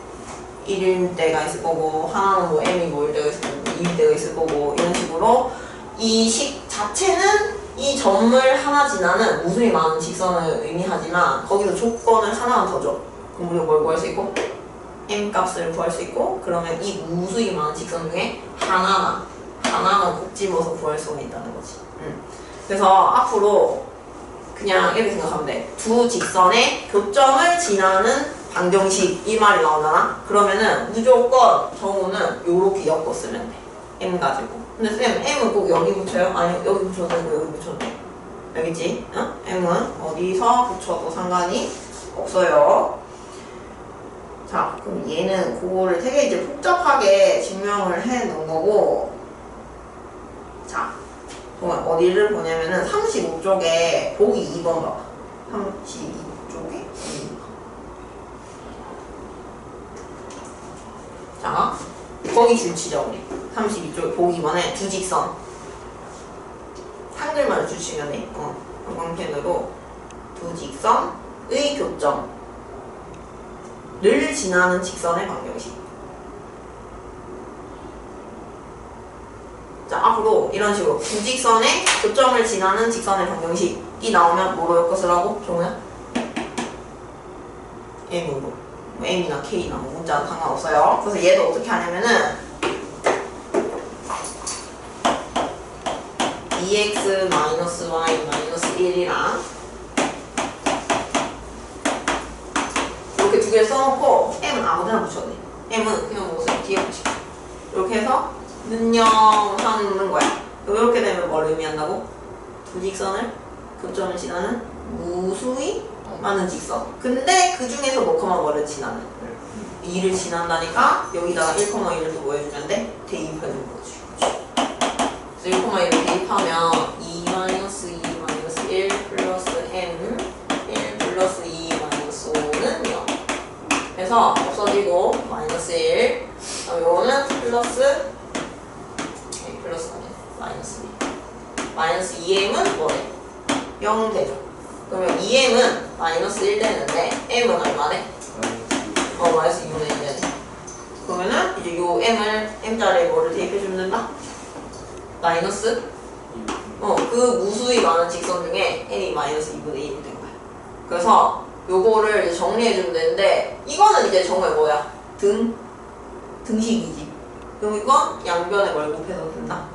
1일 때가 있을 거고 하나는 뭐 m이 뭐일 때가 있을 거고 2일 때가 있을 거고 이런 식으로 이 식 자체는 이 점을 하나 지나는 무수히 많은 직선을 의미하지만 거기서 조건을 하나만 더 줘. 그럼 우리가 뭘 구할 수 있고? m 값을 구할 수 있고 그러면 이 무수히 많은 직선 중에 하나만 꼭 집어서 구할 수가 있다는 거지. 그래서 앞으로 그냥 이렇게 생각하면 돼. 두 직선의 교점을 지나는 방정식 이 말이 나오잖아. 그러면은 무조건 정우는 요렇게 엮어 쓰면 돼. m 가지고. 근데 쌤 m은 꼭 여기 붙여요? 아니 여기 붙여도 되고 여기 붙여도 돼. 알겠지? m은 어디서 붙여도 상관이 없어요. 자, 그럼 얘는 그거를 되게 이제 복잡하게 증명을 해 놓은 거고, 자, 정말 어디를 보냐면은 35쪽에 보기 2번 봐봐. 32쪽에 2번. 자, 거기 줄치자 우리. 32쪽에 보기 2번에 두 직선. 한글만 줄치면 돼. 형광펜으로 두 직선의 교점. 를 지나는 직선의 방정식. 자, 앞으로 이런 식으로 두 직선의 교점을 지나는 직선의 방정식이 나오면 뭐로 엮어쓰라고? 종우야? m으로. 뭐 m이나 k나 뭐 문자는 상관없어요. 그래서 얘도 어떻게 하냐면은 2x-y-1이랑 이렇게 두 개 써놓고 m은 아무데나 붙여도 돼. m은 그냥 무슨 뒤에 붙이고 이렇게 해서 능령하는 거야. 이렇게 되면 뭘 의미한다고? 두 직선을 교점을 지나는 무수히 많은 직선. 근데 그 중에서 뭐만 뭐를 지나는 2를 지난다니까 여기다가 1,1을 또 뭐 해주면 돼? 대입해주는 거지. 그래서 1,1을 대입하면 2-2-1 플러스 m 1 플러스 2-5는 0. 그래서 없어지고 마이너스 1. 요거는 플러스 마이너스 2. 마이너스 2m은 뭐래? 0 되죠. 그러면 2m은 마이너스 1 되는데 m은 얼마 돼? 마이너스 2분의 1 되네. 그러면은 이제 요 m자리에 뭐를 대입해주면 된다? 마이너스? 그 무수히 많은 직선 중에 n이 마이너스 2분의 1이 된 거야. 그래서 요거를 이제 정리해주면 되는데 이거는 이제 정말 뭐야? 등식이지. 그럼 이건 양변에 뭘 곱해도 된다?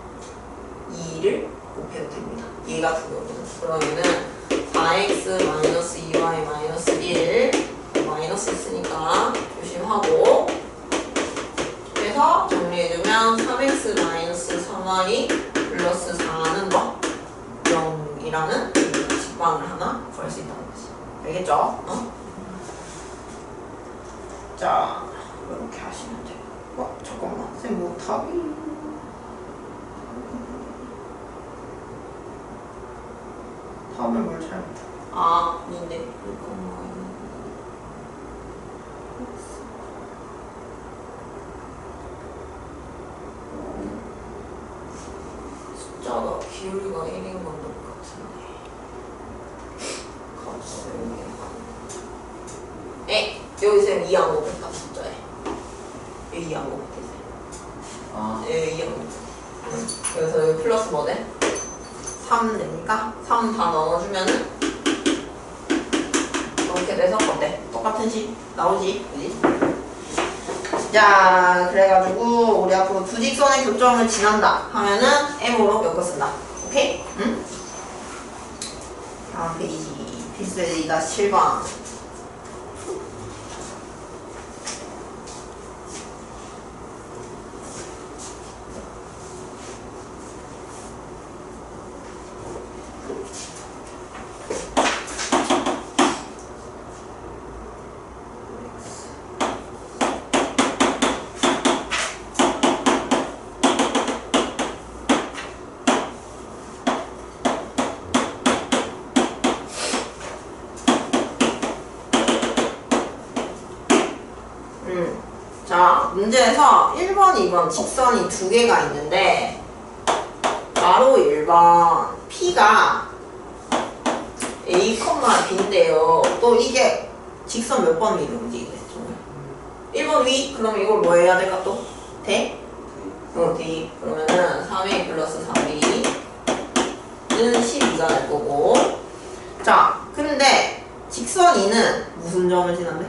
2를 곱해도 됩니다. 얘 같은 경우는. 그러면은 4x-2y-1 마이너스 있으니까 조심하고 그래서 정리해주면 3x-3y 플러스 4는 뭐? 0이라는 직방을 하나 구할 수 있다는 거지. 알겠죠? 자, 이렇게 하시면 돼요. 잠깐만. 쌤 뭐 답이 답을 뭘 잘못 아닌데 숫자가 기울기가 1인 건 같은데 여기 쌤 2 안 곱했다 숫자에 여기 2 안 곱했대 여기 2 안 곱했대 그래서 여기 플러스 뭐 돼? 3 되니까 3 다 넣어주면은 이렇게 돼서 어때? 똑같은 식 나오지? 그지? 자, 그래가지고 우리 앞으로 두 직선의 교점을 지난다 하면은 m으로 엮어 쓴다. 오케이? 응? 다음 페이지 필수 2-7번 문제에서 1번, 2번 직선이 두 개가 있는데 바로 1번 P가 A, B인데요. 또 이게 직선 몇 번 위로 움직이네. 1번 위? 그럼 이걸 뭐 해야 될까 또? 대? D. 그러면은 3A 플러스 3B는 12가 될 거고. 자, 근데 직선 2는 무슨 점을 지난대?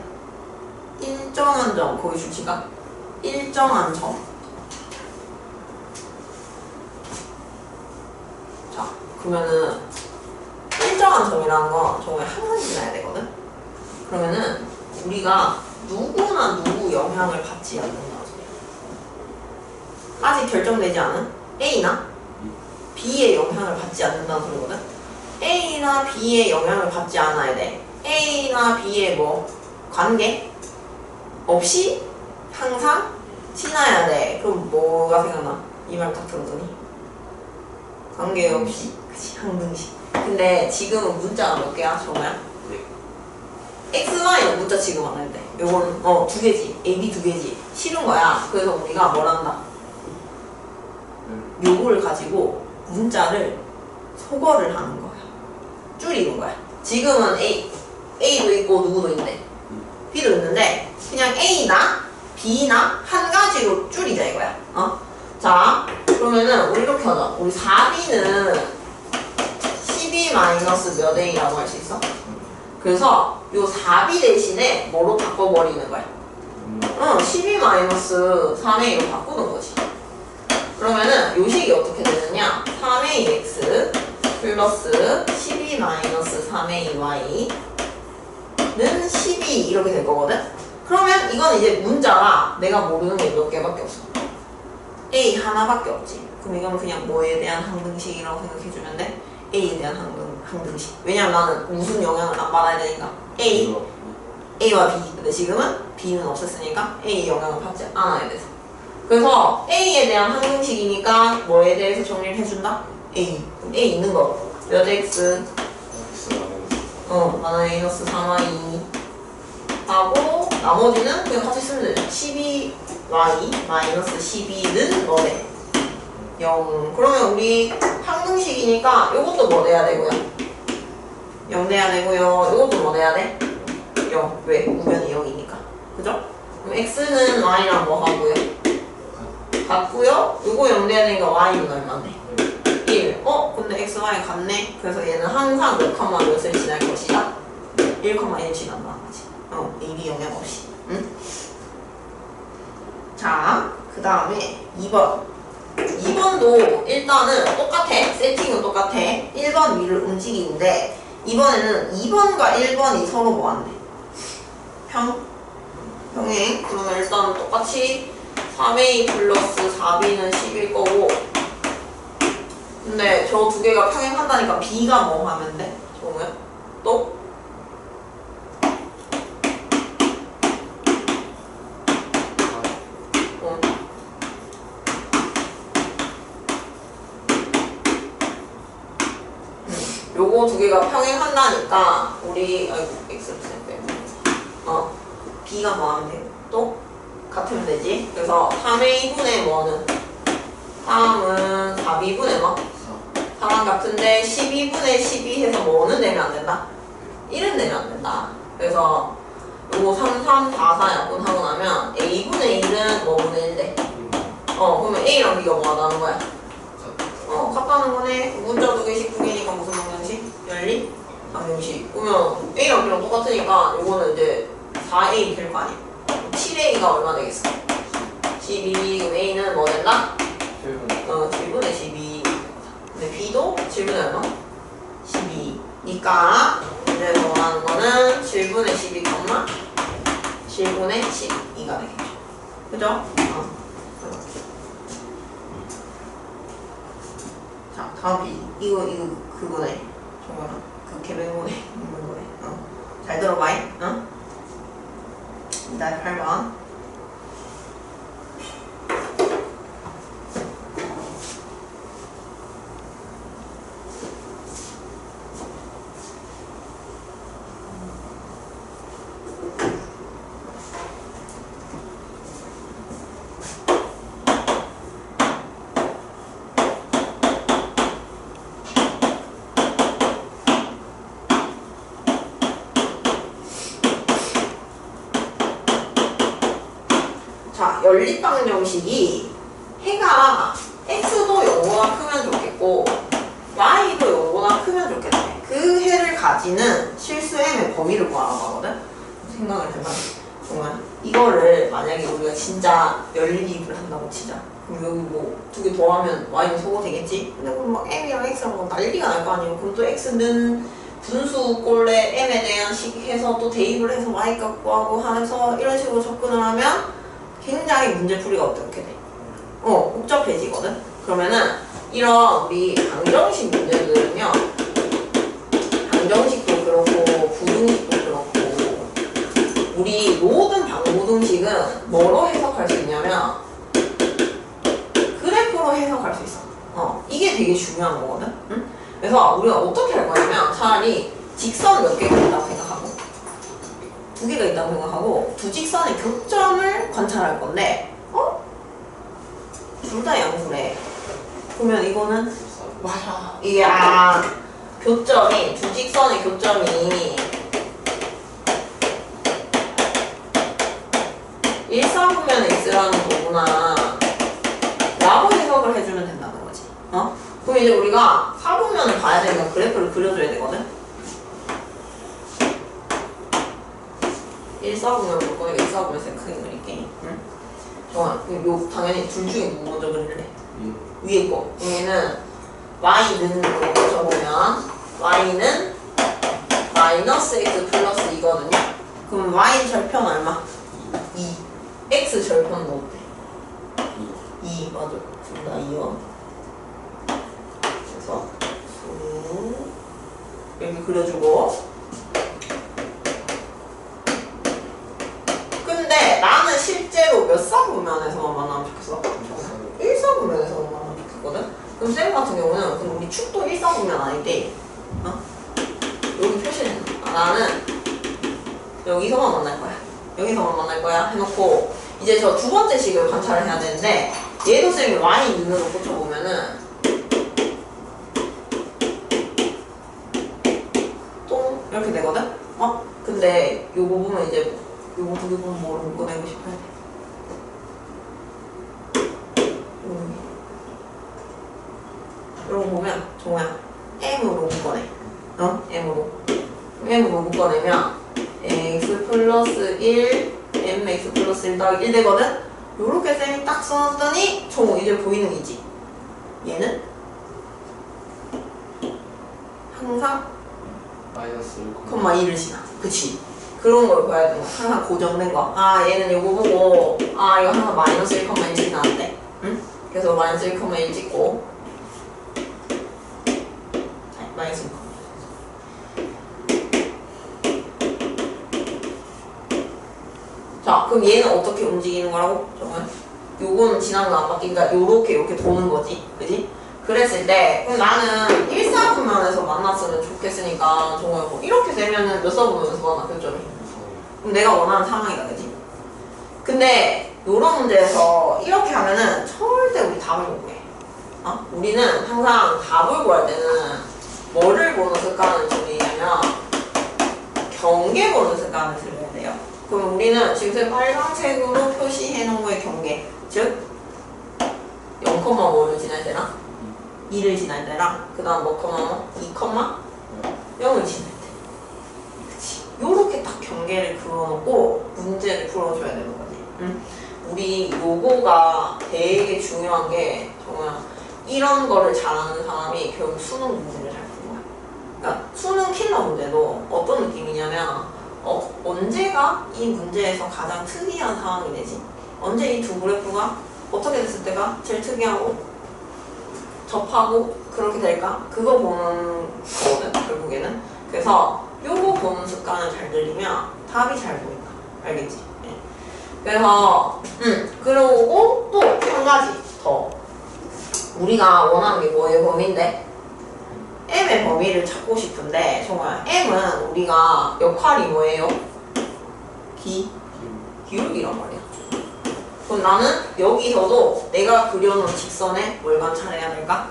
일정한 점. 거기 수치가 일정한 점. 자, 그러면은 일정한 점이라는 건 정말 항상 지나야 되거든? 그러면은 우리가 누구나 누구 영향을 받지 않는다는 소리야. 아직 결정되지 않은 A나 B의 영향을 받지 않는다는 소리거든? A나 B의 영향을 받지 않아야 돼. A나 B의 뭐 관계 없이 항상 지나야 돼. 그럼 뭐가 생각나? 이 말 딱 들었더니 관계 없이 그치 항등식. 근데 지금은 문자가 몇 개야? 정말? X, Y는 문자 지금 안 할 때. 요거는 두 개지. A, B 두 개지. 싫은 거야. 그래서 우리가 뭘 한다? 요거를 가지고 문자를 소거를 하는 거야. 줄이는 거야. 지금은 A도 있고 누구도 있는데 B도 있는데 그냥 A나 B나 한 가지로 줄이자 이거야. 자, 그러면은 우리 이렇게 하자. 우리 4B는 12 마이너스 몇 A라고 할 수 있어? 그래서 요 4B 대신에 뭐로 바꿔버리는 거야? 12 마이너스 3A로 바꾸는 거지. 그러면은 요식이 어떻게 되느냐? 3AX 플러스 12 마이너스 3AY는 12 이렇게 될 거거든? 그러면 이건 이제 문자가 내가 모르는 게 몇 개밖에 없어. A 하나밖에 없지. 그럼 이건 그냥 뭐에 대한 항등식이라고 생각해주면 돼? A에 대한 항등식. 왜냐면 나는 무슨 영향을 안 받아야 되니까. A와 B. 근데 지금은 B는 없었으니까 A 영향을 받지 않아야 돼서. 그래서 A에 대한 항등식이니까 뭐에 대해서 정리를 해준다? A. 그럼 A 있는 거. 몇 X? 마이너스 3Y 하고 나머지는 그냥 같이 쓰면 되죠. 12Y 마이너스 12는 뭐래? 0. 그러면 우리 항등식이니까 요것도 뭐 돼야 되고요? 0 돼야 되고요. 요것도 뭐 돼야 돼? 0. 왜? 우변이 0이니까. 그죠? 그럼 X는 Y랑 뭐 하고요? 같고요. 요거 0 돼야 되니까 Y는 얼마인데? 1. 근데 X, Y 같네. 그래서 얘는 항상 몇 컴마 몇을 지날 것이다? 1,1 지난다는 거지. AB 영향 없이. 응? 자, 그 다음에 2번. 2번도 일단은 똑같아. 세팅은 똑같아. 1번 위를 움직이는데 이번에는 2번과 1번이 서로 뭐 한대? 평행. 그러면 일단 똑같이 3A 플러스 4B는 10일 거고 근데 저 두 개가 평행한다니까 B가 뭐 하면 돼? 저거요? 또? 요거 두 개가 평행한다니까 우리 X를 빼고 B가 뭐 하면 돼? 또? 같으면 되지? 그래서 3A분의 뭐는? 3은 4B분의 뭐? 4랑 같은데 12분의 12 해서 뭐는 되면 안 된다? 1은 되면 안 된다. 그래서 요거 3, 3, 4, 4 약분하고 나면 A분의 1은 뭐분의 1 돼? 그러면 A랑 B가 뭐 하다는 거야? 같다는 거네. 문자 두 개씩 두 개니까 무슨 방정식? 연립? 방정식. 그러면 A랑 B랑 똑같으니까 요거는 이제 4A 될 거 아니야? 7A가 얼마 되겠어? 12. 그럼 A는 뭐 된다? 7분의 12. 근데 B도 7분의 얼마? 12니까 이제 원하는 거는 7분의 12, 7분의 12가 되겠죠. 그죠? 자, 다음 B. 이거 그거네. 정말 그 개변고에 있는 거네. 잘 들어봐. 이달 8번. 연립방정식이 해가 x도 0보다 크면 좋겠고 y도 0보다 크면 좋겠대. 그 해를 가지는 실수 m의 범위를 구하라고 하거든. 생각을 해봐. 정말 이거를 만약에 우리가 진짜 연립을 한다고 치자. 그럼 여기 뭐 두 개 더하면 y는 소거 되겠지? 근데 그럼 막 m이랑 x랑 난리가 날 거 아니에요. 그럼 또 x는 분수 꼴에 m에 대한 식 해서 또 대입을 해서 y 값 구하고 하면서 이런 식으로 접근을 하면 굉장히 문제풀이가 어떻게 돼? 복잡해지거든? 그러면은 이런 우리 방정식 문제들은요, 방정식도 그렇고 부등식도 그렇고 우리 모든 방부등식은 뭐로 해석할 수 있냐면 그래프로 해석할 수 있어. 이게 되게 중요한 거거든? 응? 그래서 우리가 어떻게 할 거냐면 차라리 직선 몇 개가 있다고 생각하고 두 개가 있다고 생각하고 두 직선의 교점을 관찰할 건데 둘 다 양수래. 그러면 이거는 맞아. 이게 교점이 두 직선의 교점이 일사분면에 x라는 거구나 라고 해석을 해주면 된다는 거지. 그럼 이제 우리가 사분면을 봐야 되면 그래프를 그려줘야 되거든. 일사분면 볼 거니까 일사분면에서 크게 그릴게. 응? 좋아. 요 당연히 둘 중에 누구 먼저 그릴래? 위에 거. 얘는 y는 거 적으면 y는 마이너스 x 플러스 2거든요. 그럼 y 절편 얼마? 2. x 절편은 어때? 2. 맞아. 둘 다 2요. 그래서 이렇게 그려주고. 근데 나는 실제로 몇 사분면에서만 만나면 좋겠어? 1사분면에서만 만나면 좋겠거든? 그럼 쌤 같은 경우는 그럼 우리 축도 1사분면 아닌데 여기 표시는 나는 여기서만 만날 거야. 여기서만 만날 거야 해놓고 이제 저 두 번째 식을 관찰을 해야 되는데 얘도 쌤이 y 눈으로 꽂혀보면은 똥 이렇게 되거든? 근데 요거 보면 이제 요거 두 개 보면 뭐로 묶어내고 싶어야 돼? 이런 거 보면 정말 m으로 묶어내. m으로 묶어내면 x 플러스 1 mx 플러스 1 더하기 1 되거든? 요렇게 쌤이 딱 써놨더니 종 이제 보이는 이지. 얘는 항상 마이너스 1을 지나. 그치? 그런 걸 봐야 되는 거야. 항상 고정된 거. 얘는 요거 보고 이거 항상 마이너스 1,1 지나는데 응? 그래서 마이너스 1,1 찍고 마이너스 1,1 자, 그럼 얘는 어떻게 움직이는 거라고? 정말 요거는 지나는 거 안 바뀌니까 요렇게 이렇게 도는 거지. 그지? 그랬을 때 그럼 나는 1사분면에서 만났으면 좋겠으니까 정말 뭐 이렇게 되면은 몇 사분면에서 만나 교점이? 그럼 내가 원하는 상황이다. 그지? 근데 요런 문제에서 이렇게 하면은 절대 우리 답을 못 구해. 우리는 항상 답을 구할 때는 뭐를 보는 습관을 들이냐면 경계 보는 습관을 들여야 돼요. 그럼 우리는 지금 빨간색으로 표시해 놓은 거의 경계, 즉 0,5를 지날 때랑 2를 지날 때랑 그 다음 2,0을 지날 때. 그치? 요렇게 딱 경계를 그어놓고 문제를 풀어줘야 되는 거지. 응? 우리 요거가 되게 중요한 게 정말 이런 거를 잘하는 사람이 결국 수능 문제를 잘 푸는 거야. 그러니까 수능 킬러 문제도 어떤 느낌이냐면 언제가 이 문제에서 가장 특이한 상황이 되지? 언제 이 두 그래프가 어떻게 됐을 때가 제일 특이하고 접하고 그렇게 될까? 그거 보는 거거든, 결국에는. 그래서 요거 보는 습관을 잘 들이면 답이 잘 보인다. 알겠지? 네. 그래서 그러고 또 한 가지 더 우리가 원하는 게 뭐의 범위인데? m의 범위를 찾고 싶은데 정말 m은 우리가 역할이 뭐예요? 기울기란 말이야. 그럼 나는 여기서도 내가 그려놓은 직선에 뭘 관찰해야 될까?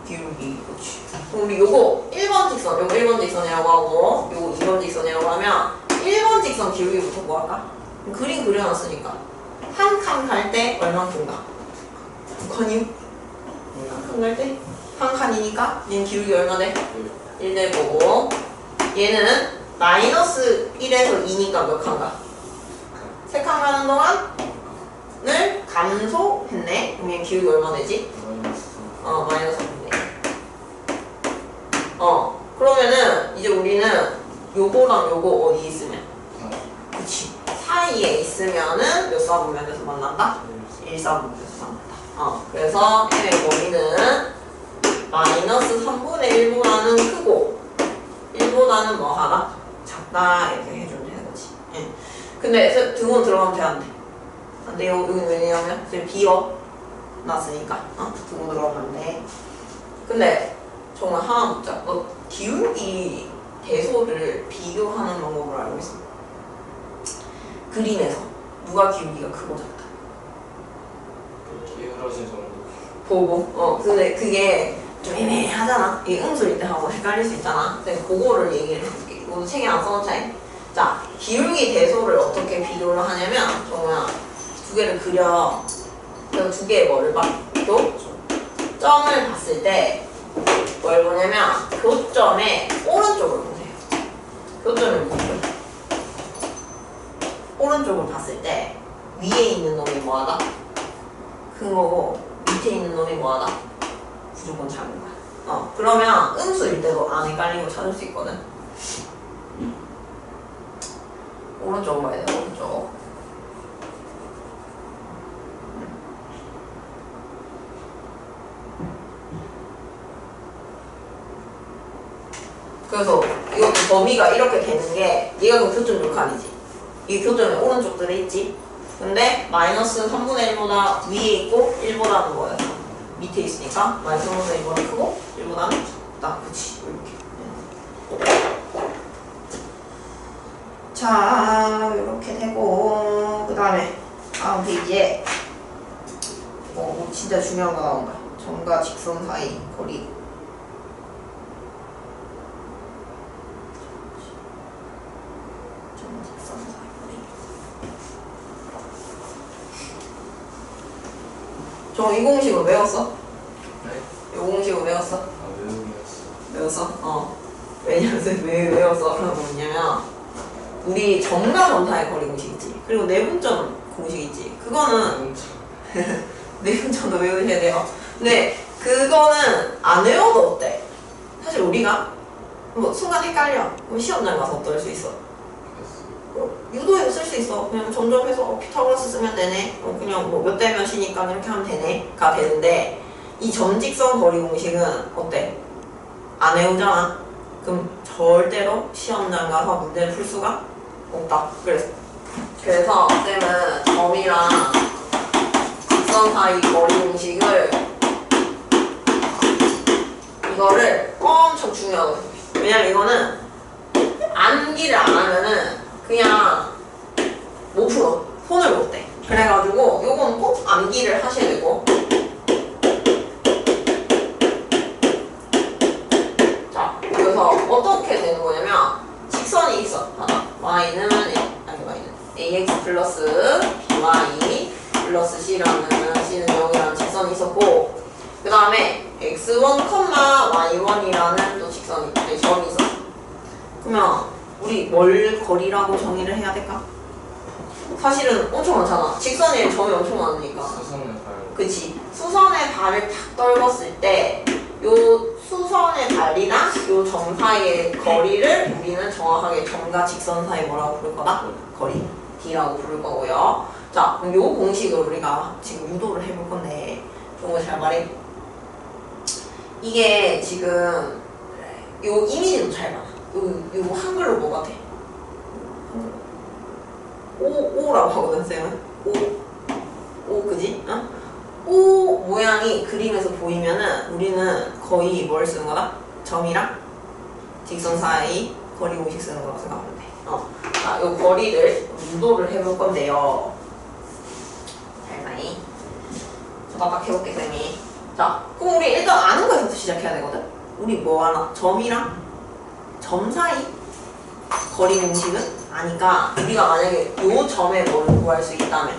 기울기. 그렇지. 그럼 우리 요거 1번 직선, 요거 1번 직선이라고 하고 요거 2번 직선이라고 하면 1번 직선 기울기부터 뭐 할까? 그림 그려놨으니까 한 칸 갈 때 얼만큼 가? 두 칸이요? 한 칸 갈 때? 한 칸이니까 얘는 기울기 얼마 돼? 1 되고 얘는 마이너스 1에서 2니까 몇 칸 가? 3칸 가는 동안을 감소했네? 그럼 얘 기울기 얼마 되지? 마이너스 3이네. 그러면은 이제 우리는 요거랑 요거 어디 있으면? 그치. 사이에 있으면은 몇 사분면에서 만난다? 1사분면에서 만난다. 그래서 m의 거리는 마이너스 3분의 1보다는 크고 1보다는 뭐 하나? 작다 이렇게 해주면 되는 거지. 예. 근데 등원 들어가면 돼 안 돼? 안 돼요. 여기 왜냐면 지금 비어놨으니까 등원 들어가면 안 돼. 근데 정말 하나 묻자. 너 기울기 대소를 비교하는 방법을 알고 있어? 그림에서 누가 기울기가 크고 작다? 기울어진 정도. 보고. 근데 그게 좀 애매하잖아. 이게 음수일 때 하고 헷갈릴 수 있잖아. 근데 그거를 얘기를 해줄게. 이거 책에 안 써놓자. 자, 기울기 대소를 어떻게 비교를 하냐면 정말 두 개를 그려. 그래서 두 개의 뭐를 봐? 점을 봤을 때 뭘 보냐면 교점의 오른쪽을 보세요. 교점을 보세요. 오른쪽을 봤을 때 위에 있는 놈이 뭐하다? 큰 거고 밑에 있는 놈이 뭐하다? 무조건 작은 거야. 그러면 음수일 때도 안 헷갈리고 찾을 수 있거든. 오른쪽으로 가야 돼. 오른쪽. 그래서 이것도 범위가 이렇게 되는 게 얘가 그 교점 몇 칸이지? 이 교점에 오른쪽 들어있지? 근데 마이너스 3분의 1보다 위에 있고 1보다는 뭐예요? 밑에 있으니까 마이너스 3분의 1보다 크고 1보다는 작다. 그치? 이렇게. 자, 이렇게 되고 그 다음에 다음 페이지에 진짜 중요한 거 나온다. 점과 직선 사이 거리. 저 이 공식을 외웠어? 네? 이 공식을 외웠어? 외우기였어. 외웠어? 왜냐면 왜 외웠어? 그러면 뭐냐면 우리 점과 점사의 거리 공식 있지? 그리고 내분점 공식 있지? 그거는 내분점도 외우셔야 돼요. 근데 그거는 안 외워도 어때? 사실 우리가 뭐 순간 헷갈려. 그럼 시험장 가서 어떨 수 있어? 유도에도 쓸 수 있어. 그냥 점점해서 피타고라스 쓰면 되네. 그냥 뭐 몇 대 몇이니까 이렇게 하면 되네.가 되는데 이 점직선 거리 공식은 어때? 안 외우잖아. 그럼 절대로 시험장 가서 문제를 풀 수가 없다. 그래서 쌤은 점이랑 직선 사이 거리 공식을 이거를 엄청 중요하거든. 왜냐면 이거는 암기를 안 하면은 그냥 못 풀어. 손을 못 대. 그래가지고 요건 꼭 암기를 하셔야 되고. 자, 그래서 어떻게 되는 거냐면 직선이 있어. 하나. y는 ax 플러스 by 플러스 c라는 c는 0이라는 직선이 있었고 그 다음에 x1, y1이라는 또 직선이 점이 있었어. 그러면 우리 뭘 거리라고 정의를 해야 될까? 사실은 엄청 많잖아. 직선에 점이 엄청 많으니까. 수선의 발. 그치. 수선의 발을 탁 떨궜을 때 요 수선의 발이랑 요 점 사이의 거리를 우리는 정확하게 점과 직선 사이 뭐라고 부를 거다? 거리 D라고 부를 거고요. 자, 그럼 요 공식을 우리가 지금 유도를 해볼 건데 좋은 거 잘 말해. 이게 지금 요 이미지도 잘 봐. 요 한글로 뭐 같아? 오라고 하거든 쌤은. 오 그지? 오 모양이 그림에서 보이면은 우리는 거의 뭘 쓰는 거다? 점이랑 직선 사이 거리 공식 쓰는 거라고 생각하면 돼. 자, 요 거리를 유도를 해볼 건데요. 잘 봐이. 저딱 해볼게 쌤이. 자, 그럼 우리 일단 아는 거에서부터 시작해야 되거든. 우리 뭐 하나? 점이랑 점 사이 거리 공식은 아니까 우리가 만약에 요 점에 뭘 구할 수 있다면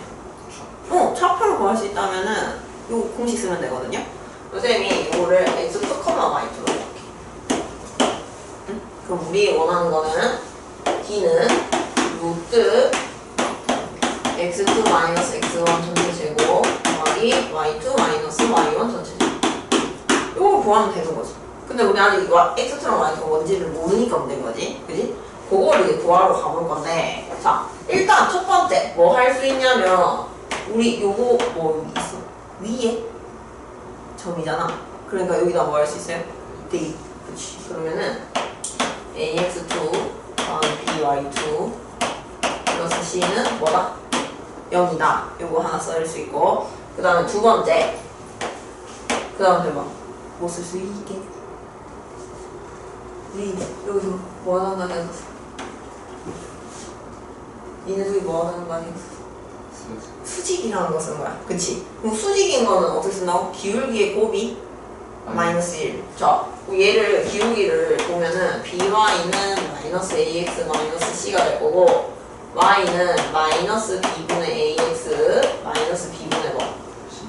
차표를 구할 수 있다면은 요 공식 쓰면 되거든요. 선생님이 이거를 x2, y2로 이렇게. 그럼 우리 원하는 거는 d는 루트 x2 마이너스 x1 전체 제곱 더하기 y2 마이너스 y1 전체 제곱. 이걸 구하면 되는 거지. 근데 우리 아직 이거 x2랑 y2가 뭔지를 모르니까 문제인 거지. 그지? 그거를 이제 구하러 가볼 건데, 자, 일단 첫 번째 뭐 할 수 있냐면 우리 요거 뭐 여기 있어? 위에 점이잖아. 그러니까 여기다 뭐 할 수 있어요? 대입. 그치. 그러면은 ax2 by2 플러스 c는 뭐다? 0이다. 요거 하나 써줄 수 있고, 그 다음에 두 번째, 그 다음에 해봐. 뭐 쓸 수 있게? 우리 여기서 뭐 하는 거 해서 니네 둘이 뭐 하는 거 아니야? 수직이라는 거 쓴 거야. 그치? 그럼 수직인 거는 어떻게 쓴다고? 기울기의 곱이 마이너스 1. 자, 얘를 기울기를 보면은 by는 마이너스 ax 마이너스 c가 될 거고 y는 마이너스 b분의 ax 마이너스 b분의 뭐?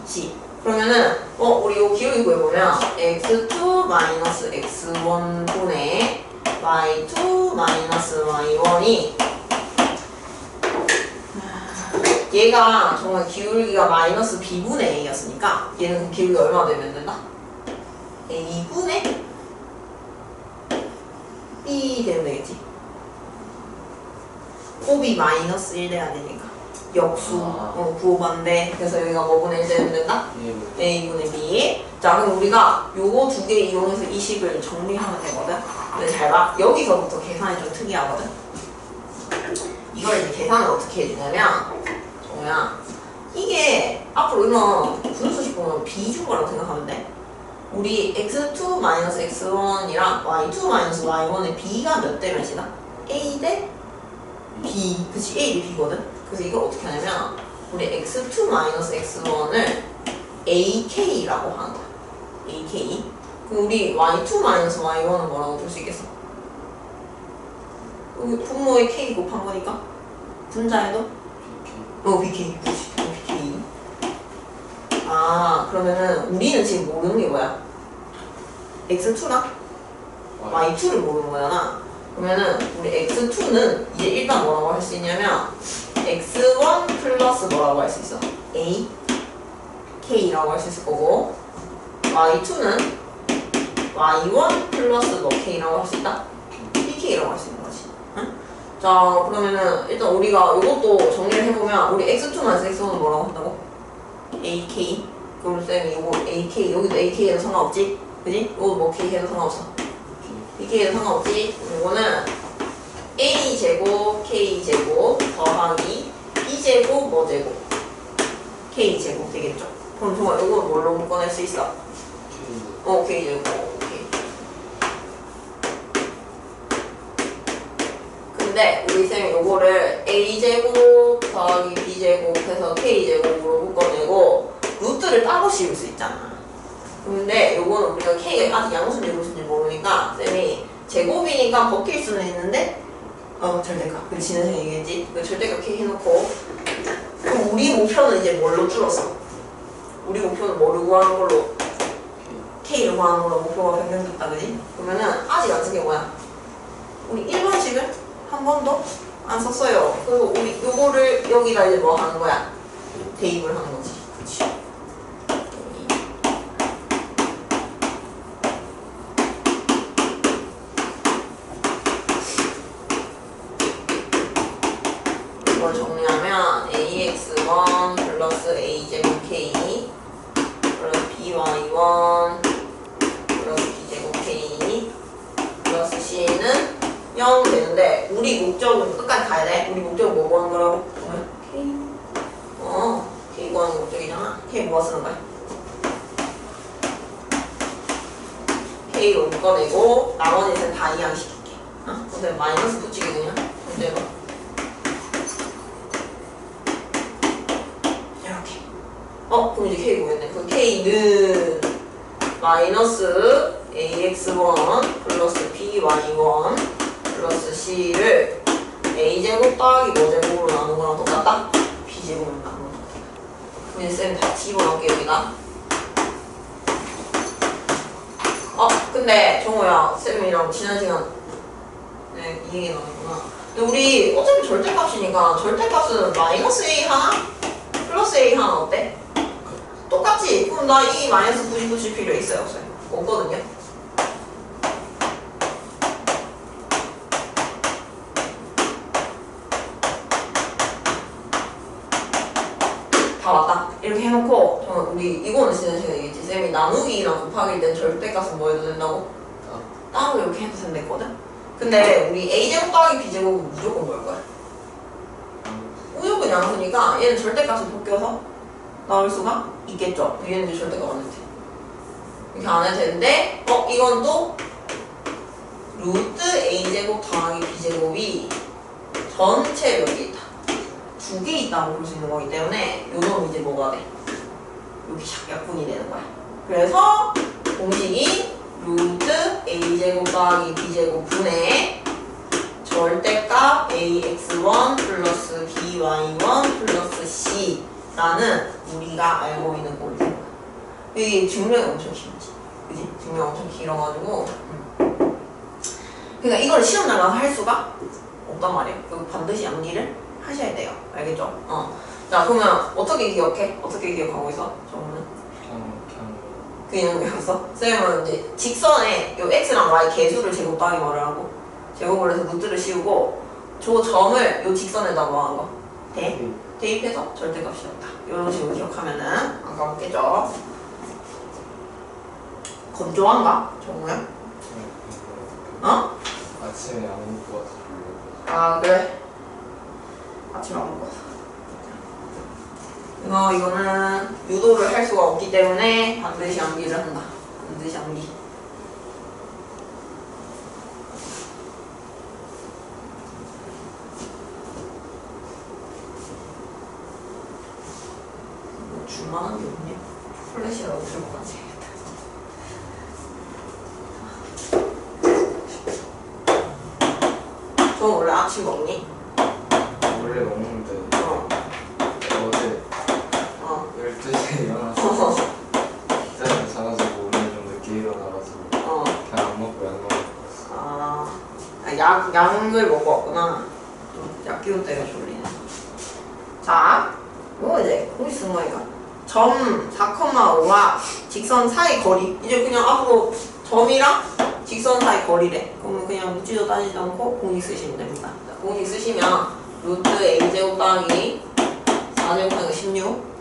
c. 그러면은 우리 요 기울기 구해보면 x2 마이너스 x1 분의 y2 마이너스 y1이 얘가 정말 기울기가 마이너스 b분의 a였으니까 얘는 그럼 기울기가 얼마 되면 된다? a분의 b 되면 되겠지. 곱이 마이너스 1 돼야 되니까 역수 부호반대. 그래서 여기가 뭐분의 1 되면 된다? a분의 b. 자, 그럼 우리가 요거 두 개 이용해서 이 식을 정리하면 되거든. 근데 잘 봐. 여기서부터 계산이 좀 특이하거든. 이걸 이제 계산을 어떻게 해주냐면 뭐야? 이게 앞으로 이런 분수식 보면 비준 거라고 생각하면 돼. 우리 x2 x1이랑 y2 y1의 b가 몇 대 몇이다? a 대 b. 그치? a 대 b거든. 그래서 이걸 어떻게 하냐면 우리 x2 x1을 ak라고 하는 거야. ak. 그럼 우리 y2 y1은 뭐라고 볼 수 있겠어? 여기 분모에 k 곱한 거니까 분자에도 bk. 그치? bk. 아, 그러면은 우리는 지금 모르는 게 뭐야? x2랑 y2를 모르는 거잖아. 그러면은 우리 x2는 이제 일단 뭐라고 할 수 있냐면 x1 플러스 뭐라고 할 수 있어? a k라고 할 수 있을 거고 y2는 y1 플러스 뭐 k라고 할 수 있다? bk라고 할 수 있는 거지. 응? 자, 그러면은 일단 우리가 이것도 정리를 해보면 우리 x2 x1은 뭐라고 한다고? AK. 그럼 쌤이 이거 AK, 여기도 AK 해도 상관없지? 그지? 이거 뭐 K 해도 상관없어. BK 해도 상관없지? 이거는 A제곱, K제곱 더하기 B제곱, 뭐 제곱? K제곱 되겠죠? 그럼 정말 이거 뭘로 묶어낼 수 있어? K제곱. 오케이. 근데 우리 쌤이 요거를 A제곱 더하기 B제곱 해서 K제곱으로 묶어내고 루트를 따로 씌울 수 있잖아. 근데 요거는 우리가 K가 아직 양수인지 무슨지 모르니까 쌤이 제곱이니까 벗길 수는 있는데 절대값. 그 지난 시간에 얘기했지? 그 절대값 K 해놓고 그럼 우리 목표는 이제 뭘로 줄었어? 우리 목표는 뭐를 구하는 걸로? K를 구하는 걸로 목표가 변경됐다, 그지? 그러면은 아직 안 쓴 게 뭐야? 우리 1번식을 한 번도 안 썼어요. 그리고 우리 요거를 여기다 이제 뭐 하는 거야? 대입을 하는 거지. 그치? 이걸 정리하면 ax1 플러스 a제곱 k 플러스 by1 플러스 b제곱 k 플러스 c는 0 되는데 우리 목적은 끝까지 가야 돼. 우리 목적은 뭐 구하는 거라고? K. K 구하는 목적이잖아. K 뭐 쓰는 거야? K로 묶어내고 나머지는 다 이항시킬게. 근데 마이너스 붙이게 그냥 문제로 이렇게. 그럼 이제 K 구했네. 그 K는 마이너스 ax1 플러스 by1 플러스 c를 a제곱 더하기 뭐제곱으로 나눈 거랑 똑같다? b제곱으로 나눈 거. 우리 쌤 다 집어넣을게 여기다. 근데 정우야 쌤이랑 지난 시간 이 얘기 나왔구나. 근데 우리 어차피 절대값이니까 절대값은 마이너스 A 하나? 플러스 A 하나 어때? 똑같지? 그럼 나 이 마이너스 99 칠 필요 있어요 없어요? 없거든요. 다 왔다. 이렇게 해놓고 저는 우리 이거는 지난 시간에 얘기했지. 쌤이 나누기랑 곱하기일 땐 절대값은 뭐 해도 된다고? 따로 이렇게 해도 된댔거든? 근데 우리 A제곱 더하기 B제곱은 무조건 뭘 거야? 무조건 양수니까 얘는 절대값을 벗겨서 나올 수가 있겠죠? 얘는 이제 절대값 안 해도 돼. 이렇게 안 해도 되는데 이건 또 루트 A제곱 더하기 B제곱이 전체 여기 있다. 두 개 있다고 볼 수 있는 거기 때문에 요놈 이제 뭐가 돼? 여기 약분이 되는 거야. 그래서 공식이 루트 A제곱 더하기 B제곱 분의 절대값 AX1 플러스 BY1 플러스 C라는 우리가 알고 있는 꼴이 되는 거야. 이게 증명이 엄청 길지. 그지? 증명 엄청 길어가지고 그러니까 이걸 시험 나가서 할 수가 없단 말이에요. 그리고 반드시 암기를 하셔야 돼요. 알겠죠? 자 그러면 어떻게 기억해? 어떻게 기억하고 있어? 저는 그냥 외웠어? 쌤은 이제 직선에 요 x랑 y 개수를 제곱 더하기 뭐를 하고 제곱을 해서 루트를 씌우고 저 점을 요 직선에다 뭐 한 거? 대입해서 절대값이었다. 이런 식으로 기억하면은 안 까먹겠죠? 건조한가? 정우야? 아침에 안 먹고 와서 그래? 아침 안 먹고 이거는 유도를 할 수가 없기 때문에 반드시 암기를 한다. 반드시 암기. 뭐 줄만한 게 없냐? 플래시라도 들고 가야겠다. 너 원래 아침 먹니? 원래 먹는데 어제 12시에 일어나서 그때는 자가지고 오늘 좀 늦게 일어나가지고 그냥 안 먹고 약 먹었어. 약을 먹고 왔구나. 좀 약 기운 때문에 졸리네. 자, 이거 이제 공식 쓴 거니까 점 4,5와 직선 사이 거리. 이제 그냥 앞으로 점이랑 직선 사이 거리래. 그러면 그냥 묻지도 따지지 않고 공식 쓰시면 됩니다. 자, 공식 쓰시면 루트 A제곱 더하기 4제곱 더하기 16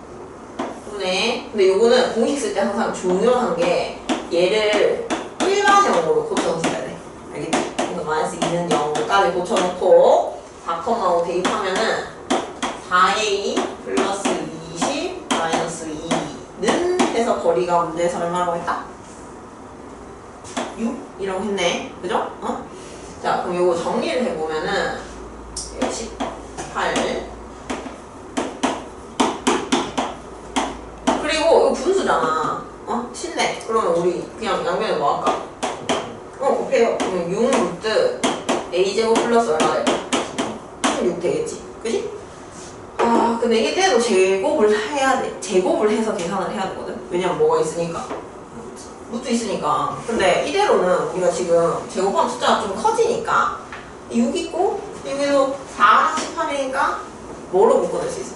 분의, 근데 요거는 공식 쓸 때 항상 중요한 게 얘를 일반형으로 고쳐서 써야 돼. 알겠지? 그러니까 마이너스 2는 0까지 고쳐놓고 4,5 대입하면은 4a 플러스 20 마이너스 2는 해서 거리가 문제에서 얼마라고 했다? 6? 이라고 했네. 그죠? 자, 그럼 요거 정리를 해보면은 18 그리고 이거 분수잖아. 쉽네. 그러면 우리 그냥 양면에 뭐 할까? 곱해요. 그러면 6 루트 a제곱 플러스 얼마 돼? 16 되겠지. 그치? 근데 이때도 제곱을 해야 돼. 제곱을 해서 계산을 해야 되거든. 왜냐면 뭐가 있으니까. 루트 있으니까. 근데 이대로는 우리가 지금 제곱하면 숫자가 좀 커지니까 6 있고 여기도 4랑 18이니까 뭐로 묶어낼 수 있어?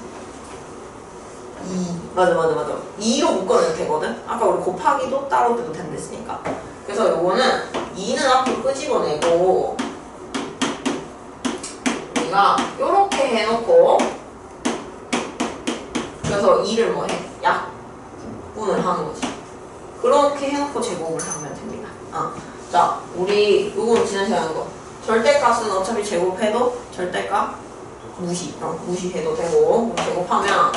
2. 맞아. 2로 묶어내도 되거든? 아까 우리 곱하기도 따로 빼도 된댔으니까. 그래서 요거는 2는 앞으로 끄집어내고 우리가 요렇게 해놓고 그래서 2를 뭐 해? 약분을 하는 거지. 그렇게 해놓고 제곱을 하면 됩니다. 자, 우리 요거는 지난 시간에 거 절대값은 어차피 제곱해도 절대값 무시해도 되고 제곱하면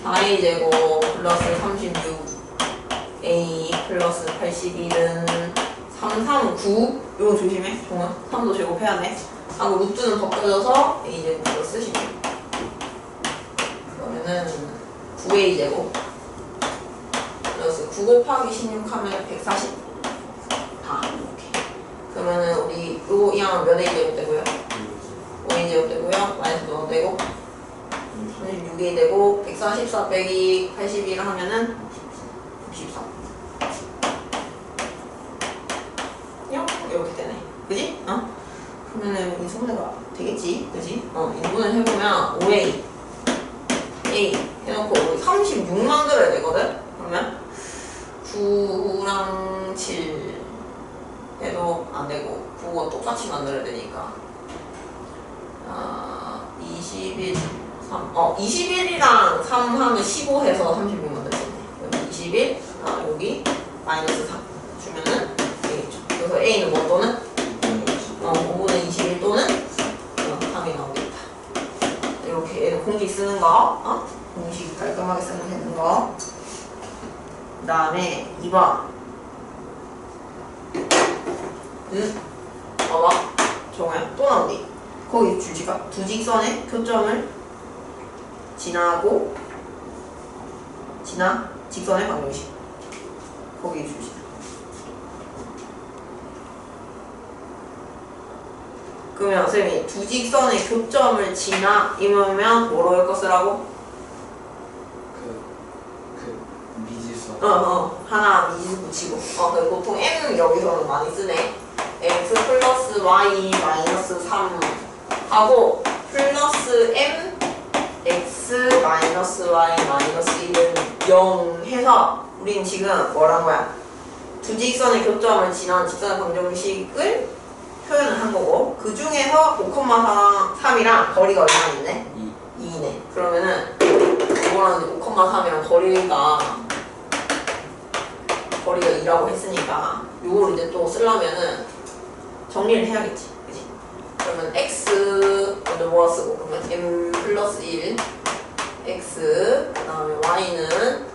4a 제곱 플러스 36a 플러스 81은 339 이거 조심해. 정말 3도 제곱해야 돼. 하고 루트는 벗겨져서 a 제곱으로 쓰시면 돼요. 그러면은 9a 제곱 플러스 9 곱하기 16 하면 140 다 이렇게. 그러면은 우리 요거 이 양은 몇 a 제곱 되고요? 5a 제곱 되고요. 마이너스 넣어도 되고 36이 되고 144 빼기 81 하면은 64. 이렇게 되네. 그지? 그러면은 인수분해가 되겠지? 그지? 인분을 해보면 5A A 해놓고 36 만들어야 되거든? 그러면 9랑 7 해도 안 되고 9가 똑같이 만들어야 되니까 21 3 21이랑 3 하면 15 해서 36 만들 수 있네. 여기 21 여기 마이너스 3 주면은 되겠죠. 그래서 A는 뭐 또는 5분의 21 또는 3이 나오겠다. 이렇게 얘는 공식 쓰는 거 공식 깔끔하게 쓰면 되는 거. 그 다음에 2번 봐봐 정말 또 나오니 거기 주지가 두 직선의 교점을 지나 직선의 방정식 거기 주지. 그러면 선생님이 두 직선의 교점을 지나 이면 뭐로 할 것이라고? 미지수. 하나 미지수 붙이고. 보통 M 여기서는 많이 쓰네. x 플러스 y 마이너스 3 하고 플러스 m x 마이너스 y 마이너스 1은 0 해서 우린 지금 뭐란 거야? 두 직선의 교점을 지난 직선의 방정식을 표현을 한 거고 그 중에서 5,3이랑 거리가 얼마나 있네? 2네. 그러면은 이거는 5,3이랑 거리가 2라고 했으니까 요걸 이제 또 쓰려면은 정리를 해야겠지. 그치? 그러면 x 먼저 모아 쓰고 그러면 m 플러스 1 x 그 다음에 y는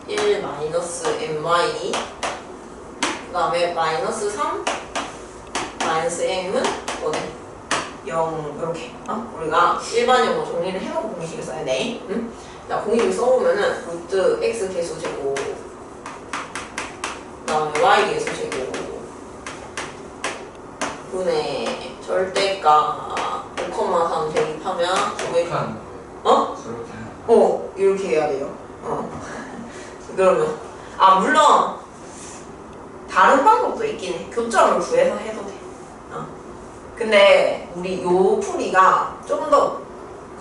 1 마이너스 my 그 다음에 마이너스 3 마이너스 m은 뭐네? 0 이렇게 우리가 일반형으로 정리를 해놓고 공식을 써야 돼. 응? 자 공식을 써보면은 루트 x 개수 제곱 그 다음에 y 개수 제곱 분의 절대가 5,3 대입하면 이렇게 해야 돼요. 그러면 물론 다른 방법도 있긴 해. 교점을 구해서 해도 돼. 근데 우리 요 풀이가 좀 더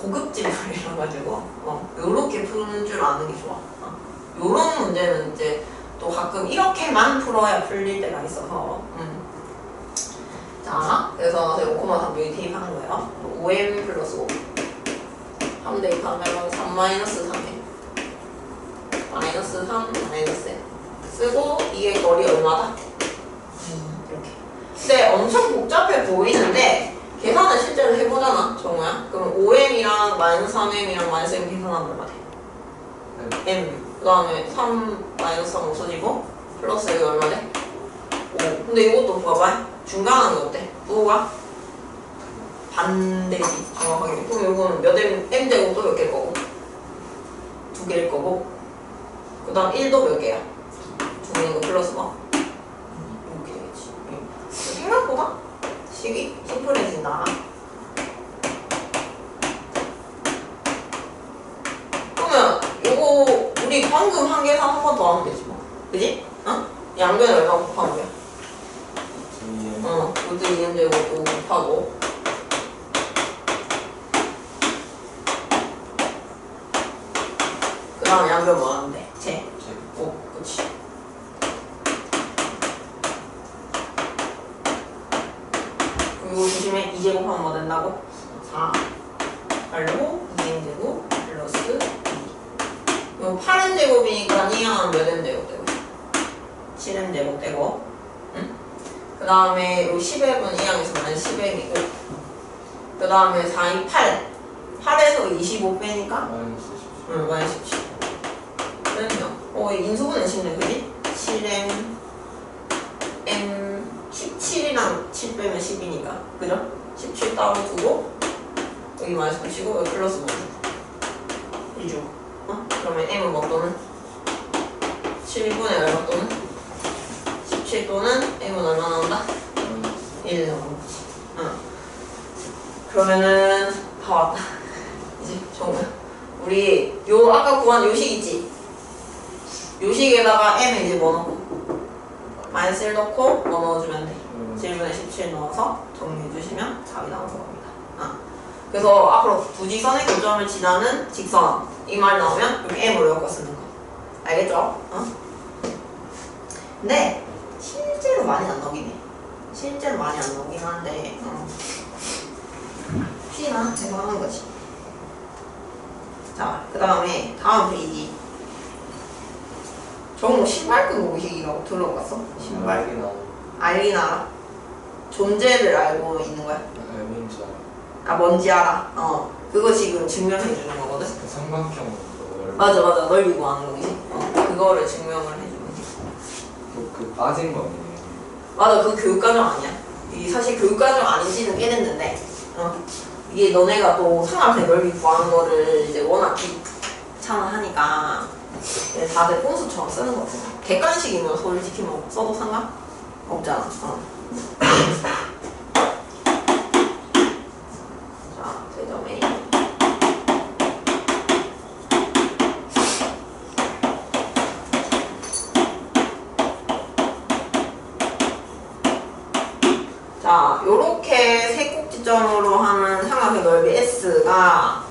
고급진 풀이라 가지고 요렇게 푸는 줄 아는 게 좋아. 요런 문제는 이제 또 가끔 이렇게만 풀어야 풀릴 때가 있어서 자 그래서 5,3 여기 대입하는 거예요. 5m 플러스 5 3 대입하면 3 마이너스 3m 마이너스 3 마이너스 m 쓰고 이게 거리 얼마다? 이렇게. 근데 엄청 복잡해 보이는데 계산을 실제로 해보잖아 정우야. 그럼 5m이랑 마이너스 3m이랑 마이너스 m 계산하면 얼마 돼? m 그 다음에 3 마이너스 3 없어지고 플러스 여기 얼마 돼? 5. 근데 이것도 봐봐 중간하는 게 어때? 부호가 반대지 정확하게. 그럼 이거는 몇 m 제곱 또 몇 개일 거고 2개일 거고 그 다음 1도 몇 개야? 2개인 거 플러스 뭐? 이렇게 되겠지. 생각보다 식이 심플해진다. 그러면 요거 우리 방금 한 계산 한 번 더 하면 되지 뭐. 그지? 양변 얼마 곱한 거야? 루트 2m 제곱 곱하고 그 다음 양변 뭐 하는데? 제. 그치. 그리고 조심해 2제곱하면 뭐 된다고? 4 알고 2n제곱 플러스 2 이거 8n제곱이니까 이항은 몇 n제곱 되고 7n제곱 되고 그 다음에 요 10앱은 이항에서 마이너스 10앱이고 그 다음에 4, 2, 8 8에서 25 빼니까 마이너스 17 그러면 인수분해 쉽네 그지? 7m m 17이랑 7 빼면 10이니까 그죠? 17 따로 두고 여기 마이너스 붙이고 여기 플러스 뭐 주고 1 주고 그러면 m은 뭐 또는 7분의 얼마 또는 17 또는 m은 얼마 나온다? 1 나오지. 그러면은 다 왔다. 이제 정말 우리 요 아까 구한 요식 있지? 요식에다가 m에 이제 뭐 넣고? 마이너스 1 넣고 뭐 넣어주면 돼? 7분의 17 넣어서 정리해주시면 답이 나오는 겁니다. 그래서 앞으로 두 직선의 교점을 지나는 직선 이 말 나오면 여기 m으로 엮어 쓰는 거. 알겠죠? 근데 실제로 많이 안 나오긴 해. 실제로 많이 안 나오긴 한데 혹시나 해서 하는 거지. 자, 그 다음에 다음 페이지. 저거 뭐 신발끈 모의식이라고 들어봤어? 신발? 알긴 알아? 존재를 알고 있는 거야? 뭔지 알아. 뭔지 알아? 그거 지금 증명해 주는 거거든? 그 삼각형 맞아 넓이 구하는 거지. 그거를 증명을 해주는 거. 그 빠진 거 아니에요? 맞아, 그 교육과정 아니야. 이게 사실 교육과정 아닌지는 꽤 됐는데 이게 너네가 또 삼각형 넓이 구하는 거를 이제 워낙 귀찮아하니까 다들 꼼수처럼 쓰는 거 같아. 객관식이면 솔직히 뭐 써도 상관? 없잖아. 자, 대점에 자, 요렇게 세 꼭지점으로 하는 삼각형 넓이 S가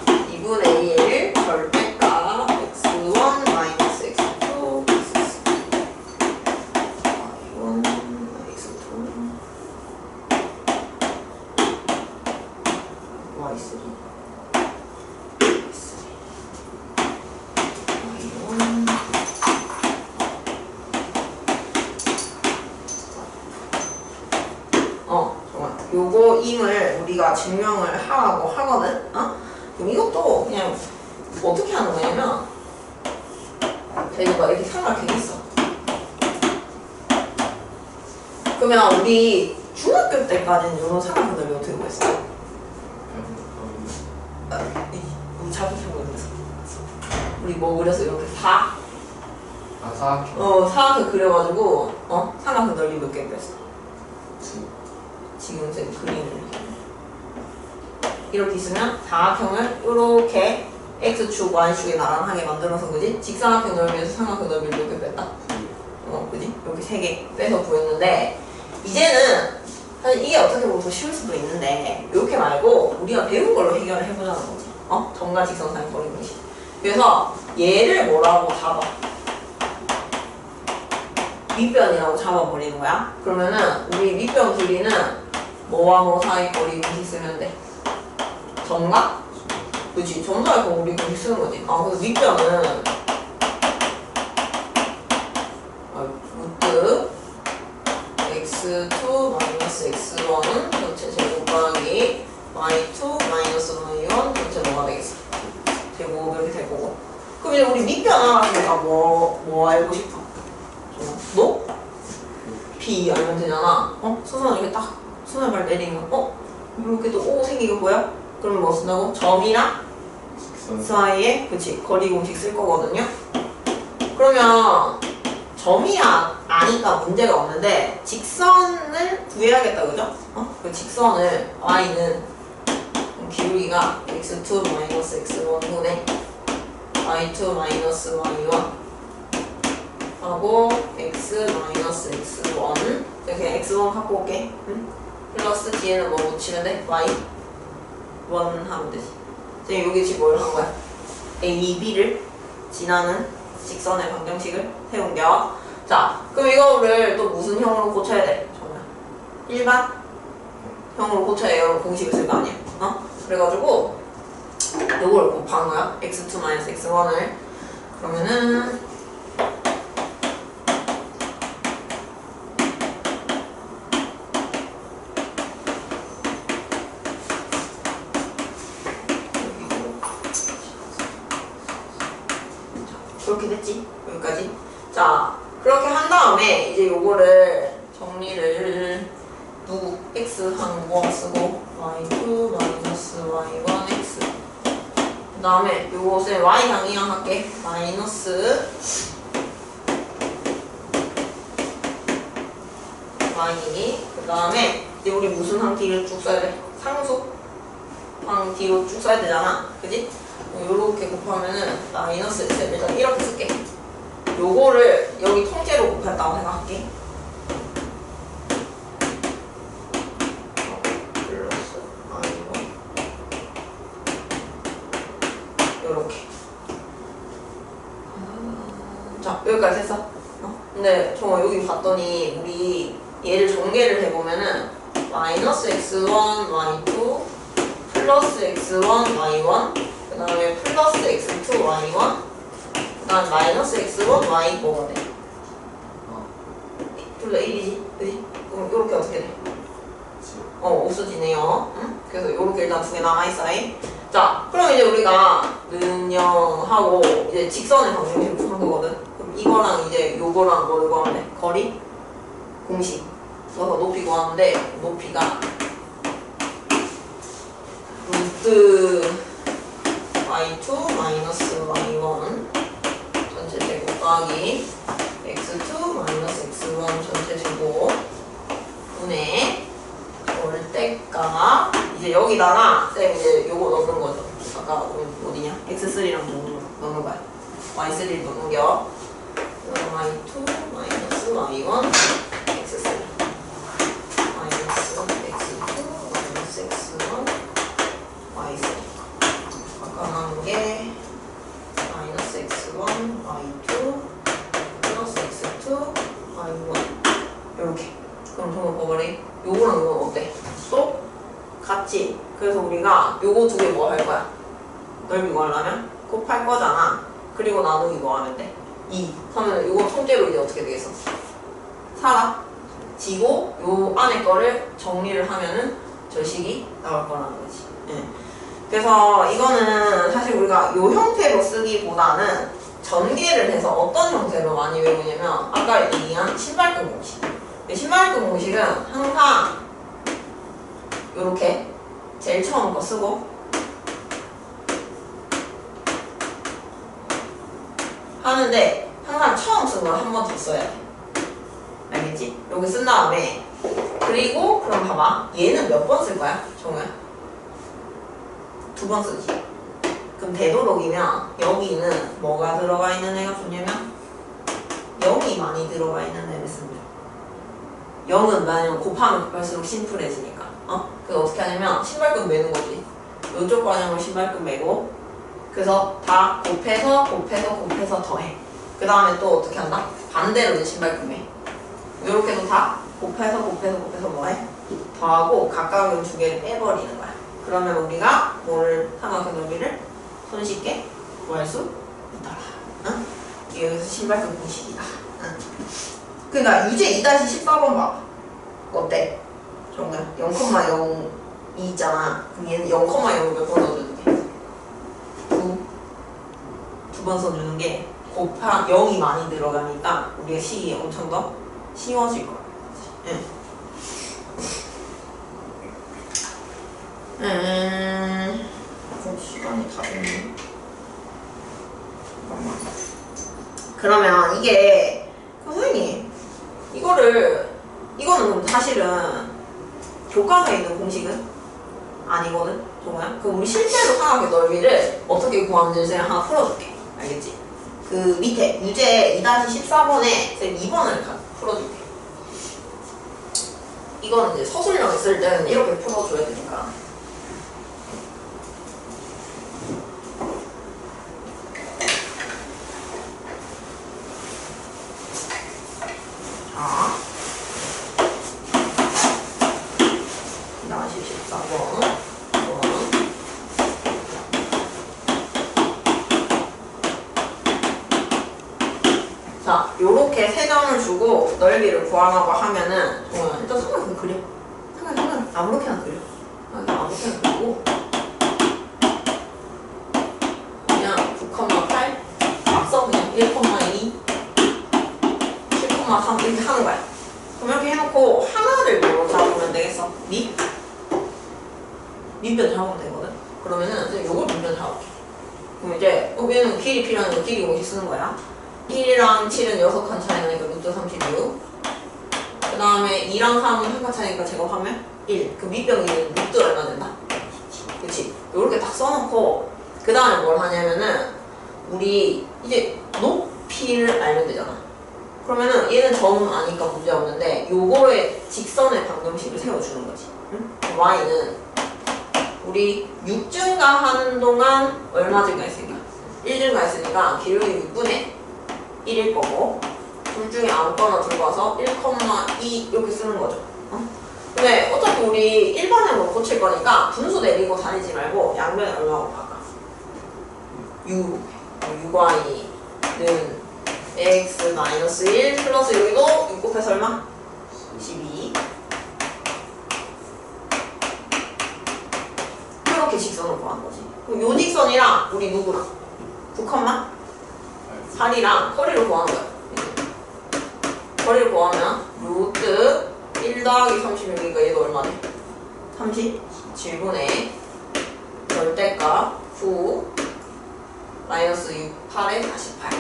2분의 1 절대값 x1 마이너스 x2 y1 x2 y3 y1 정말 요거 임을 우리가 증명을 하라고 하거든? 그럼 이것도 그냥 어떻게 하는 거냐면 저희가 이렇게 삼각형이 있어. 그러면 우리 중학교 때까지는 이런 삼각형들이 어떻게 구했어? 우리 자기평 그렸어. 우리 뭐 그렸어? 이렇게 4? 사각형. 사각형 그려가지고 삼각형 넓이 몇 개 그렸어? 지금 제 그림을 이렇게 있으면 사각형을 이렇게 x축, y축에 나란하게 만들어서 그지? 직사각형 넓이에서 삼각형 넓이를 몇 개 뺐다? 그지? 이렇게 3개 빼서 구했는데 이제는 사실 이게 어떻게 보면 더 쉬울 수도 있는데 이렇게 말고 우리가 배운 걸로 해결을 해보자는 거지. 점과 직선 사이 거리 분식. 그래서 얘를 뭐라고 잡아? 밑변이라고 잡아버리는 거야. 그러면은 우리 밑변 길이는 뭐와 뭐 사이 거리 분식 쓰면 돼? 점과? 그치? 점사의 거리 분식 쓰는 거지. 그래서 밑변은 루트 x2 마이너스 x1 전체 제곱 곱하기 y2 마이너스 y1 전체 뭐가 되겠어? 제곱 이렇게 될 거고. 그럼 이제 우리 밑변 알았으니까 뭐 알고 싶어? 너? B 알면 되잖아. 수선 이렇게 딱 수선발 내리면 이렇게 또 O 생기고 보여? 그럼 뭐 쓴다고? 점이랑 사이에 그치 거리 공식 쓸 거거든요. 그러면 점이 아니까 문제가 없는데 직선을 구해야겠다, 그죠? 그 직선을 y는 기울기가 x2 마이너스 x1분의 y2 마이너스 y1 하고 x 마이너스 x1 이렇게 x1 갖고 올게. 플러스 뒤에는 뭐 붙이면 돼? y1 하면 되지. 지금 여기 지금 뭘 한 거야? a, b를 지나는 직선의 방정식을 세운겨. 자, 그럼 이거를 또 무슨 형으로 고쳐야 돼? 정말 일반 형으로 고쳐야 여러분 공식을 쓸 거 아니야? 그래가지고 이걸 곱한 거야. x2 마이너스 x1을. 그러면은 그렇게 됐지? 여기까지. 자, 그렇게 한 다음에 이제 요거를 정리를 누구? x 한 거 쓰고 y2 마이너스 y1 x 그 다음에 요것을 y랑 이항 할게. 마이너스 y 그 다음에 이제 우리 무슨 항끼를 쭉 써야 돼? 상수 방 뒤로 쭉 써야 되잖아. 그지? 요렇게 곱하면은 마이너스 x 일단 이렇게 쓸게. 요거를 여기 통째로 곱했다고 생각할게. 플러스 i1 요렇게. 자, 여기까지 했어. 근데 정말 여기 봤더니 우리 얘를 전개를 해보면은 마이너스 x1, y2 플러스 x1, y1 그 다음에 플러스 x2, y1 그 다음 마이너스 x1, y 뭐가 돼? 둘 다 1이지? 그지? 그럼 요렇게 어떻게 돼? 없어지네요. 응? 그래서 요렇게 일단 두 개 남아있어. 자, 그럼 이제 우리가 는영하고 이제 직선을 방정식으로 푸는 거거든. 그럼 이거랑 이제 요거랑 뭐 구하면 돼? 거리? 공식 써서 높이 구하는데 높이가 루트 y2 마이너스 y1 전체 제곱 더하기 x2 마이너스 x1 전체 제곱 분의 절대가 이제 여기다가 쌤 이제 요거 넣는 거죠. 아까 어디냐? x3랑 넣는 거야. y3를 넘겨. y2 마이너스 y1 x3 마이너스 x2 마이너스 x1 y3 아까 나온 게 마이너스 x1 y2 플러스 x2 y1 요렇게. 그럼 정말 버버리 요거랑 요건 어때? 또 같지? 그래서 우리가 요거 두 개 뭐 할 거야? 넓이 구하려면 곱할 거잖아. 그리고 나누기 뭐 하면 돼? 2 하면 요거 통째로 이제 어떻게 되겠어? 사라지고 요 안에 거를 정리를 하면은 저 식이 나올 거라는 거지. 예. 그래서 이거는 사실 우리가 요 형태로 쓰기보다는 전개를 해서 어떤 형태로 많이 외우냐면 아까 얘기한 신발끈 공식. 신발끈 공식은 항상 요렇게 제일 처음 거 쓰고 하는데 항상 처음 쓴 걸 한 번 더 써야 돼. 알겠지? 여기 쓴 다음에 그리고 그럼 봐봐. 얘는 몇 번 쓸 거야? 정우야? 2번 쓰지. 그럼 되도록이면 여기는 뭐가 들어가 있는 애가 좋냐면 0이 많이 들어가 있는 애를 씁니다. 0은 만약 곱하면 곱할수록 심플해지니까. 그래서 어떻게 하냐면 신발끈 매는 거지. 이쪽 방향으로 신발끈 매고 그래서 다 곱해서 더해. 그 다음에 또 어떻게 한다? 반대로 이제 신발끈 매. 이렇게도 다 곱해서 뭐해? 더하고 각각은 두 개를 빼버리는 거야. 그러면 우리가 뭐를 삼각형 넓이를 손쉽게 구할 수 있더라. 응? 이게 여기서 신발끈 공식이다. 응? 그러니까 유제 2-14번 봐봐. 어때? 정말 0,02 있잖아. 그럼 얘는 0,0을 몇 번 넣어주는 게? 2번 써주는 게 곱하 0이 많이 들어가니까 우리가 식이 엄청 더 쉬워질 거야. 시간이 다 됐네. 잠깐만. 그러면 이게 선생님 이거는 사실은 교과서에 있는 공식은 아니거든? 정말? 그럼 우리 실제로 삼각형 넓이를 어떻게 구하는지 제가 하나 풀어줄게. 알겠지? 그 밑에 유제 2-14번에 쌤 2번을 풀어줄게. 이거는 이제 서술형 있을 때는 이렇게 풀어줘야 되니까. 자, 2-14번. 자, 요렇게 세 점을 주고 넓이를 구하라고 하면은 일단 삼각형 그려. 삼각형 아무렇게나 그려. 아무렇게나 그리고 그냥 9,8 앞서 그냥 1,2 7,3 이렇게 하는 거야. 그럼 이렇게 해놓고 하나를 뭐로 잡으면 되겠어? 밑변 잡으면 되거든? 그러면은 이제 요걸 밑변 잡을게. 그럼 이제 얘는 길이 필요하니까 길이 공식 쓰는 거야. 1이랑 7은 6칸 차이 나니까 루트 36. 그 다음에 2랑 3은 한 칸 차이니까 제곱하면 1. 그 밑변이 루트 얼마 된다? 그치? 요렇게 딱 써놓고 그 다음에 뭘 하냐면은 우리 이제 높이를 알면 되잖아. 그러면은 얘는 점 아니까 문제 없는데 요거의 직선의 방정식을 세워주는 거지. 응? y는 우리 6 증가하는 동안 얼마 증가했으니까 1 증가했으니까 기울기 6분의 1일 거고 둘 중에 아무거나 들고 와서 1,2 이렇게 쓰는 거죠. 근데 어차피 우리 일반형으로 고칠 거니까 분수 내리고 다니지 말고 양변에 얼마고 바꿔. 6y는 x-1 플러스 여기도 6 곱해서 얼마? 12 이렇게 직선을 구한 거지. 그럼 요 직선이랑 우리 누구랑? 9,8이랑 거리를 구하는 거야. 거리를 구하면 루트 1 더하기 36이니까 얘도 얼마네? 37분의 절대값 9 마이너스 6, 8에 48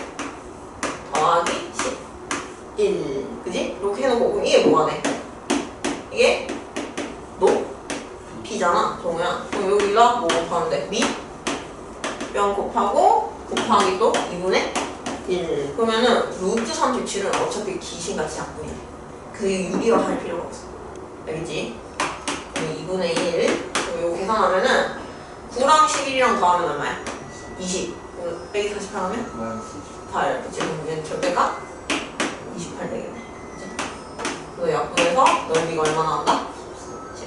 더하기 11 그지? 이렇게 해놓고 그럼 이게 뭐가 돼? 이게 높이잖아 정우야. 그럼 여기가 뭐 곱하면 돼? 밑변 곱하고 곱하기 또 2분의 1 그러면은 루트 37은 어차피 귀신같이 약분이야. 그게 유리화 할 필요가 없어. 알겠지? 2분의 1 그럼 이거 계산하면은 9랑 11이랑 더하면 얼마야? 20 빼기 48 하면? 8 그치? 그럼 얘는 절대값? 28 되겠네. 그래서 약분해서 넓이가 얼마 나온다? 14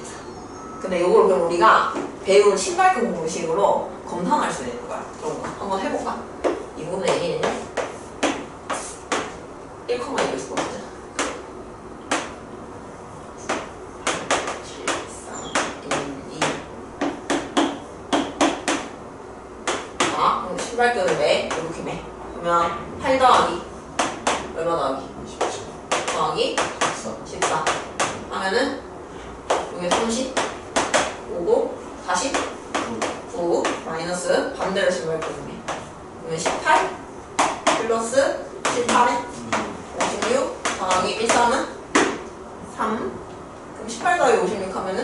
근데 요걸 그럼 우리가 배운 신발끈 공식으로 검산할 수 있는 거야. 그런 거 한번 해볼까? 2분의 1 1,1 있을 것 같아. 7, 3, 1, 2 자, 그럼 신발끈을 매. 이렇게 매. 그러면 8 더하기 얼마 더하기? 27 더하기 14 하면은 여기 30 오고 40 9 마이너스 반대로 신발끈을 매. 그러면 18 플러스 18에 56 더하기 1, 3은 3 그럼 18 더하기 56 하면은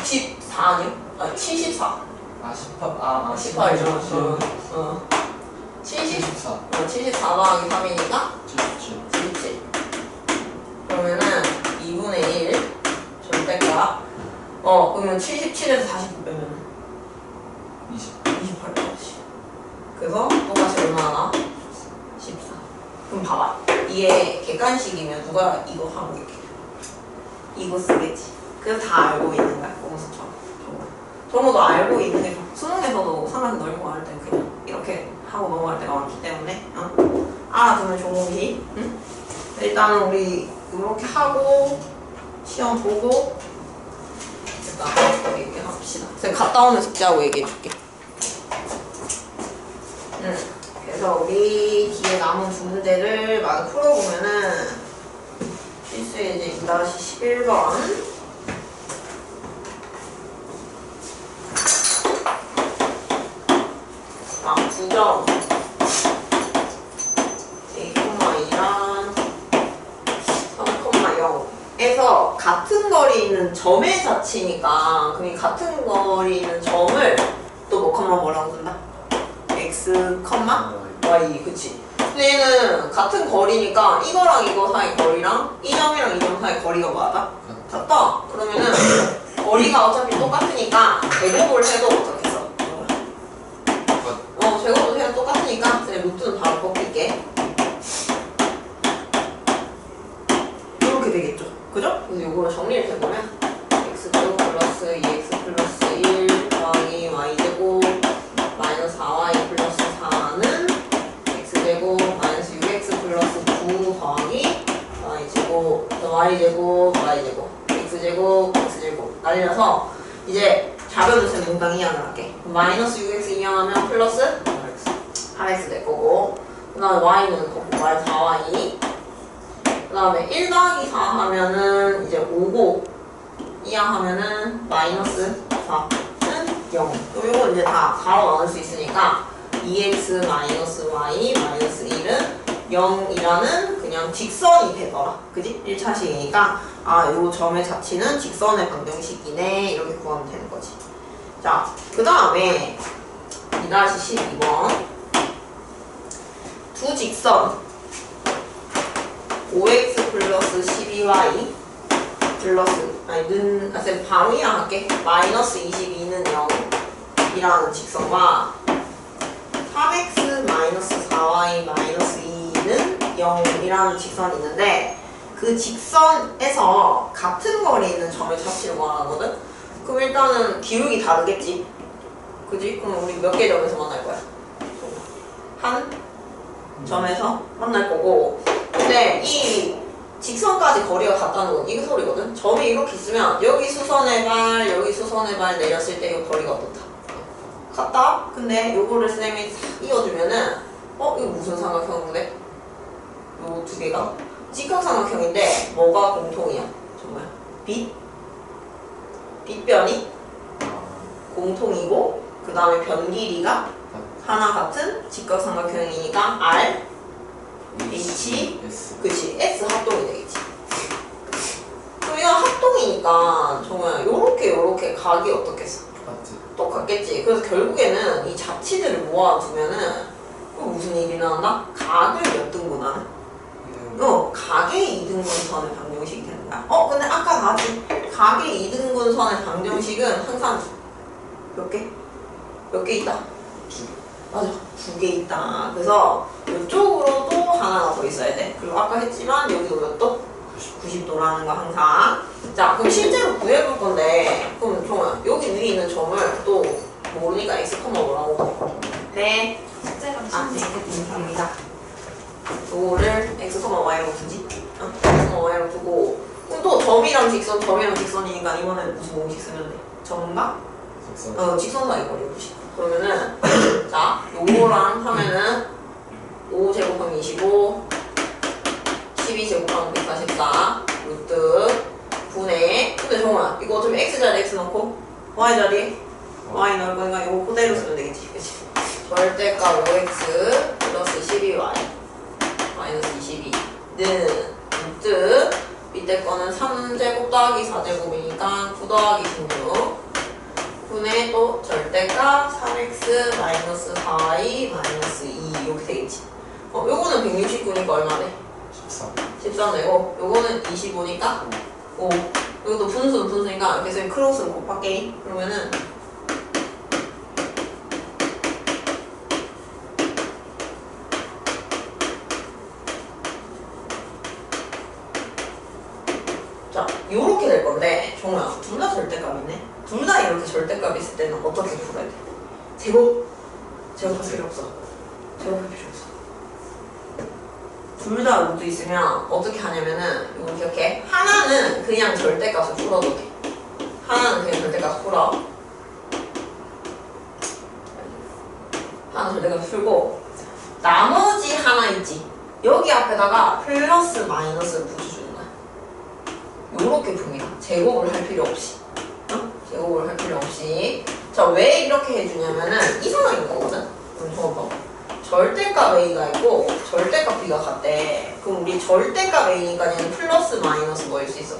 64 아니요? 아니 74 18이죠 74 더하기 3이니까 77 그러면은 2분의 1 절대값 그러면 77에서 49 빼면 28 그래서 똑같이 얼마나? 14 그럼 봐봐 이게 객관식이면 누가 이거 하고 이렇게 이거 쓰겠지. 그래서 다 알고 있는 거야 공수처럼. 정우도 알고 있는 게 수능에서도 삼각형 넓고 할 때 그냥 이렇게 하고 넘어갈 때가 많기 때문에 알아두면 좋은 거지. 응? 일단은 우리 이렇게 하고 시험 보고 일단 얘기 합시다. 제가 갔다 오면 숙제하고 얘기해 줄게. 그래서 우리 뒤에 남은 두 문제를 마저 풀어보면은 필수의 이제 2-11번 부정 A,2랑 3,0에서 같은 거리 있는 점의 자치니까 그럼 이 같은 거리 있는 점을 또 뭐라고 쓴다? X, Y 그치? 근데 얘는 같은 거리니까 이거랑 이거 사이 거리랑 이 점이랑 이 점 사이 거리가 맞아? 같다? 그러면은 거리가 어차피 똑같으니까 제곱을 해도 어떻게 써? 제곱도 해도 똑같으니까 제 루트는 바로 꺾일게. 이렇게 되겠죠? 그죠? 그래서 이거를 정리를 해보면 x제곱 플러스 2x 플러스 1 더하기 y제곱 마이너스 4y 플러스 4는 x제곱 마이너스 6x 플러스 9 더하기 y제곱 x제곱 날려서 이제 좌변을 몽땅 이항을 할게. 마이너스 6x 이항하면 플러스 8x 될 거고 그 다음에 y는 곱고 y 4y 그 다음에 1 더하기 4 하면은 이제 5고 이항하면은 마이너스 4는 0 그럼 이거 이제 다 가로 나눌 수 있으니까 2x 마이너스 y 마이너스 1은 0이라는 그냥 직선이 되더라. 그지? 1차식이니까 아, 요 점의 자취는 직선의 방정식이네. 이렇게 구하면 되는 거지. 자, 그 다음에 2-12번 두 직선 5x 플러스 12y 플러스 쌤 방위랑 할게. 마이너스 22는 0이라는 직선과 3x 마이너스 4y 마이너스 2는 0이라는 직선이 있는데 그 직선에서 같은 거리에 있는 점의 자취를 구하거든? 그럼 일단은 기울기 다르겠지? 그지? 그럼 우리 몇 개 점에서 만날 거야? 한 점에서 만날 거고 근데 이 직선까지 거리가 같다는 건 이게 소리거든? 점이 이렇게 있으면 여기 수선의 발, 여기 수선의 발 내렸을 때 이 거리가 어떻다? 같다? 근데 요거를 쌤이 싹 이어주면은 이거 무슨 삼각형인데? 요 두 개가 직각삼각형인데 뭐가 공통이야? 정말 빗변이 공통이고 그 다음에 변 길이가 하나 같은 직각삼각형이니까 R, H, 그치 S 합동이 되겠지. 그럼 이건 합동이니까 정말 요렇게 각이 어떻겠어? 똑같겠지. 그래서 결국에는 이 자취들을 모아두면은 무슨 일이 나온다? 각을 몇 등분하는? 각의 2등분선의 방정식이 되는 거야. 근데 아까 나지 각의 2등분선의 방정식은 항상 몇 개? 몇 개 있다? 맞아, 2개 있다. 그래서 이쪽으로도 하나가 더 있어야 돼. 그리고 아까 했지만 여기도 몇 도? 90도라는 거 항상. 자, 그럼 실제로 구해볼 건데 그럼 정말 여기 위에 있는 점을 또 모르니까 x, 뭐라고? 네. 네, 감사합니다. 요거를 x, y로 두지? x, y로 두고 그럼 또 점이랑 직선이니까 이번엔 무슨 공식 쓰면 돼? 점과? 직선 사이 거리 공식. 그러면은 자, 요거랑 하면은 5제곱하면 25 12제곱하면 144 루트 분의 근데 정말 이거 어차피 x자리에 x 넣고 y자리에 y 넣을 거니까 이거 그대로 쓰면 되겠지. 그치? 절대값 5x 플러스 12y 마이너스 22는 루트 밑에 거는 3제곱 더하기 4제곱이니까 9 더하기 16 분의 또 절대값 3x 마이너스 4y 마이너스 2 이렇게 되겠지. 요거는 169니까 얼마 돼? 13 되고 요거는 25니까 5 이것도 분수니까 이렇게 쌤 크로스로 곱할게. 그러면은 자 요렇게 될 건데 정말 둘 다 절대값이네. 둘 다 이렇게 절대값 있을 때는 어떻게 풀어야 돼? 제곱할 필요 없어. 제곱할 필요 없어. 둘 다 루트 있으면 어떻게 하냐면은 이거 기억해. 하나는 그냥 절대값을 풀어도 돼. 하나는 그냥 절대값을 풀어. 하나 절대값을 풀고 나머지 하나 있지. 여기 앞에다가 플러스 마이너스를 붙여주는 거야. 요렇게 풉니다. 제곱을 할 필요 없이. 제곱을 할 필요 없이. 자, 왜 이렇게 해주냐면은 이 상황인 거거든. 그럼 저거 봐. 절대값 A가 있고 절대값 B가 같대. 그럼 우리 절대값 A니까 얘는 플러스 마이너스 뭐일 수 있어?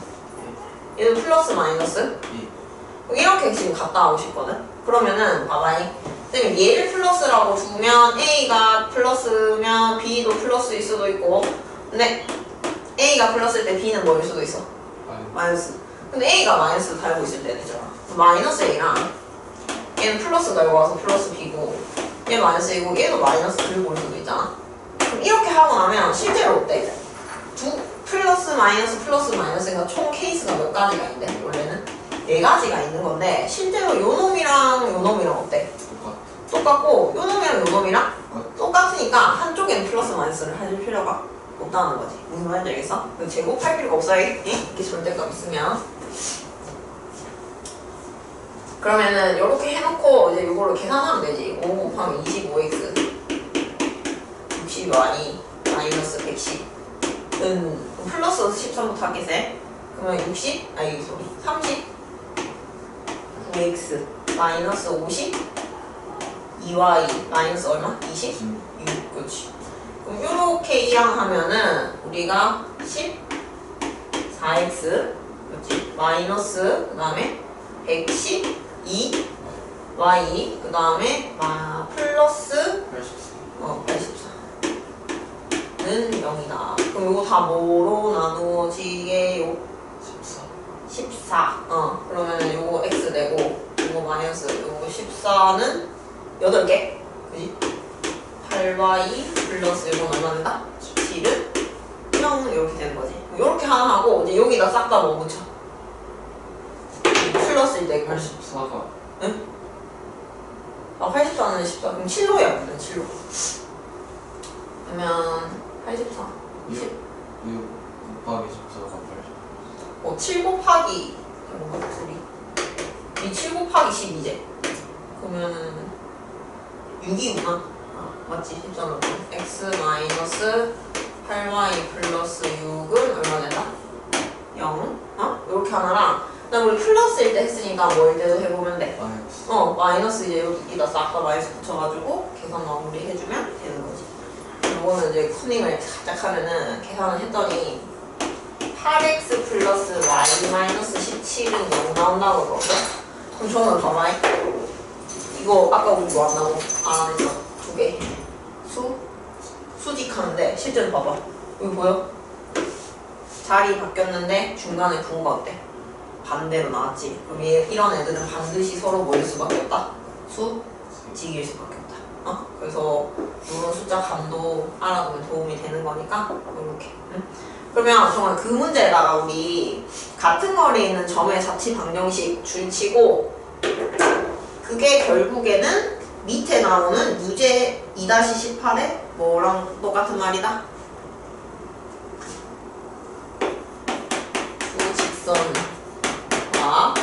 얘는 플러스 마이너스? 이렇게 지금 갔다 오고 싶거든? 그러면은 봐봐잉. 쌤이 얘를 플러스라고 두면 A가 플러스면 B도 플러스일 수도 있고 근데 A가 플러스일 때 B는 뭐일 수도 있어? 마이너스. 근데 A가 마이너스 달고 있을 때는 있잖아. 마이너스 A랑 얘는 플러스 달고 와서 플러스 B고 얘 마이너스 A고 얘도 마이너스 들고 올 수도 있잖아. 그럼 이렇게 하고 나면 실제로 어때? 플러스 마이너스니까 총 케이스가 몇 가지가 있는데 원래는 4가지가 있는 건데 실제로 요 놈이랑 요 놈이랑 어때? 똑같고 요 놈이랑 요 놈이랑 똑같으니까 한쪽에는 플러스 마이너스를 할 필요가 없다는 거지. 무슨 말인지 알겠어? 제곱할 필요가 없어야겠지? 이렇게 절대값 있으면. 그러면은 이렇게 해놓고 이제 이걸로 계산하면 되지. 5 곱하면 25x 60y 마이너스 110은 플러스 13부터 하겠어요? 그러면 30 9x 마이너스 50 2y 마이너스 얼마? 26 그렇지. 그럼 요렇게 이항하면은 우리가 14x 그렇지? 마이너스 그 다음에 112y 그 다음에 플러스 84는 0이다. 그럼 요거 다 뭐로 나누어지게요? 14. 그러면 요거 x 되고 요거 마이너스 요거 14는 8개. 그지? 8y 플러스 요건 얼마 된다? 17은 0 이렇게 되는 거지. 요렇게 하나 하고 이제 여기다 싹 다 뭐 붙여? 플러스일 때 84가 응? 84는 14. 그럼 7로야. 일단 7로. 그러면 84. 6 곱하기 14가 7 곱하기 뭔가 이 7 곱하기 12제. 그러면 6이구나. 맞지? 13로. x 마이너스 8y 플러스 6은 얼마 된다? 0. 이렇게 하나랑 그다음 우리 플러스일 때 했으니까 뭐일 때도 해보면 돼. 마이너스. 마이너스 이제 여기다 싹 다 마이너스 붙여가지고 계산 마무리 해주면 되는 거지. 이거는 이제 커닝을 살짝 하면은 계산을 했더니 8x 플러스 y 마이너스 17은 0 나온다고 그러거든? 그럼 저는 봐봐. 이거 아까 우리 뭐 한다고? 안 했어. 2개. 수직하는데 실제로 봐봐. 여기 보여? 자리 바뀌었는데 중간에 분모가 어때? 반대로 나왔지. 그럼 이런 애들은 반드시 서로 뭐일 수밖에 없다? 수직일 수밖에 없다. 그래서 이런 숫자 감도 알아두면 도움이 되는 거니까 이렇게. 그러면 정말 그 문제에다가 우리 같은 거리에 있는 점의 자치 방정식 줄치고 그게 결국에는 밑에 나오는 유제 2-18에 뭐랑 똑같은 말이다? 수직선과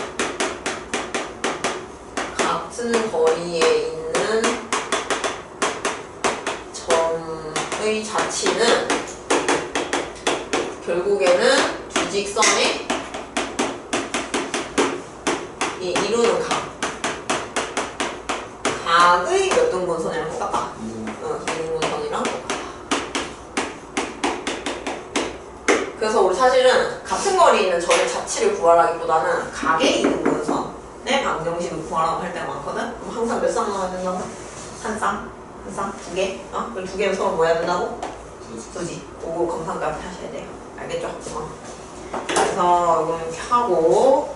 같은 거리에 있는 점의 자치는 결국에는 주직선의 이루는 각의 몇 등분선이랑 똑같다. 2등분선이랑 똑같다. 그래서 우리 사실은 같은 거리에 있는 점의 자치를 구하라기보다는 각의 2등분선의 방정식을 구하라고 할 때가 많거든? 그럼 항상 몇 쌍 넣어야 된다고? 한 쌍? 한 쌍? 2개? 그리고 2개는 서로 뭐 해야 된다고? 수지. 그거 검산까지 하셔야 돼요. 알겠죠? 그래서 이거 이렇게 하고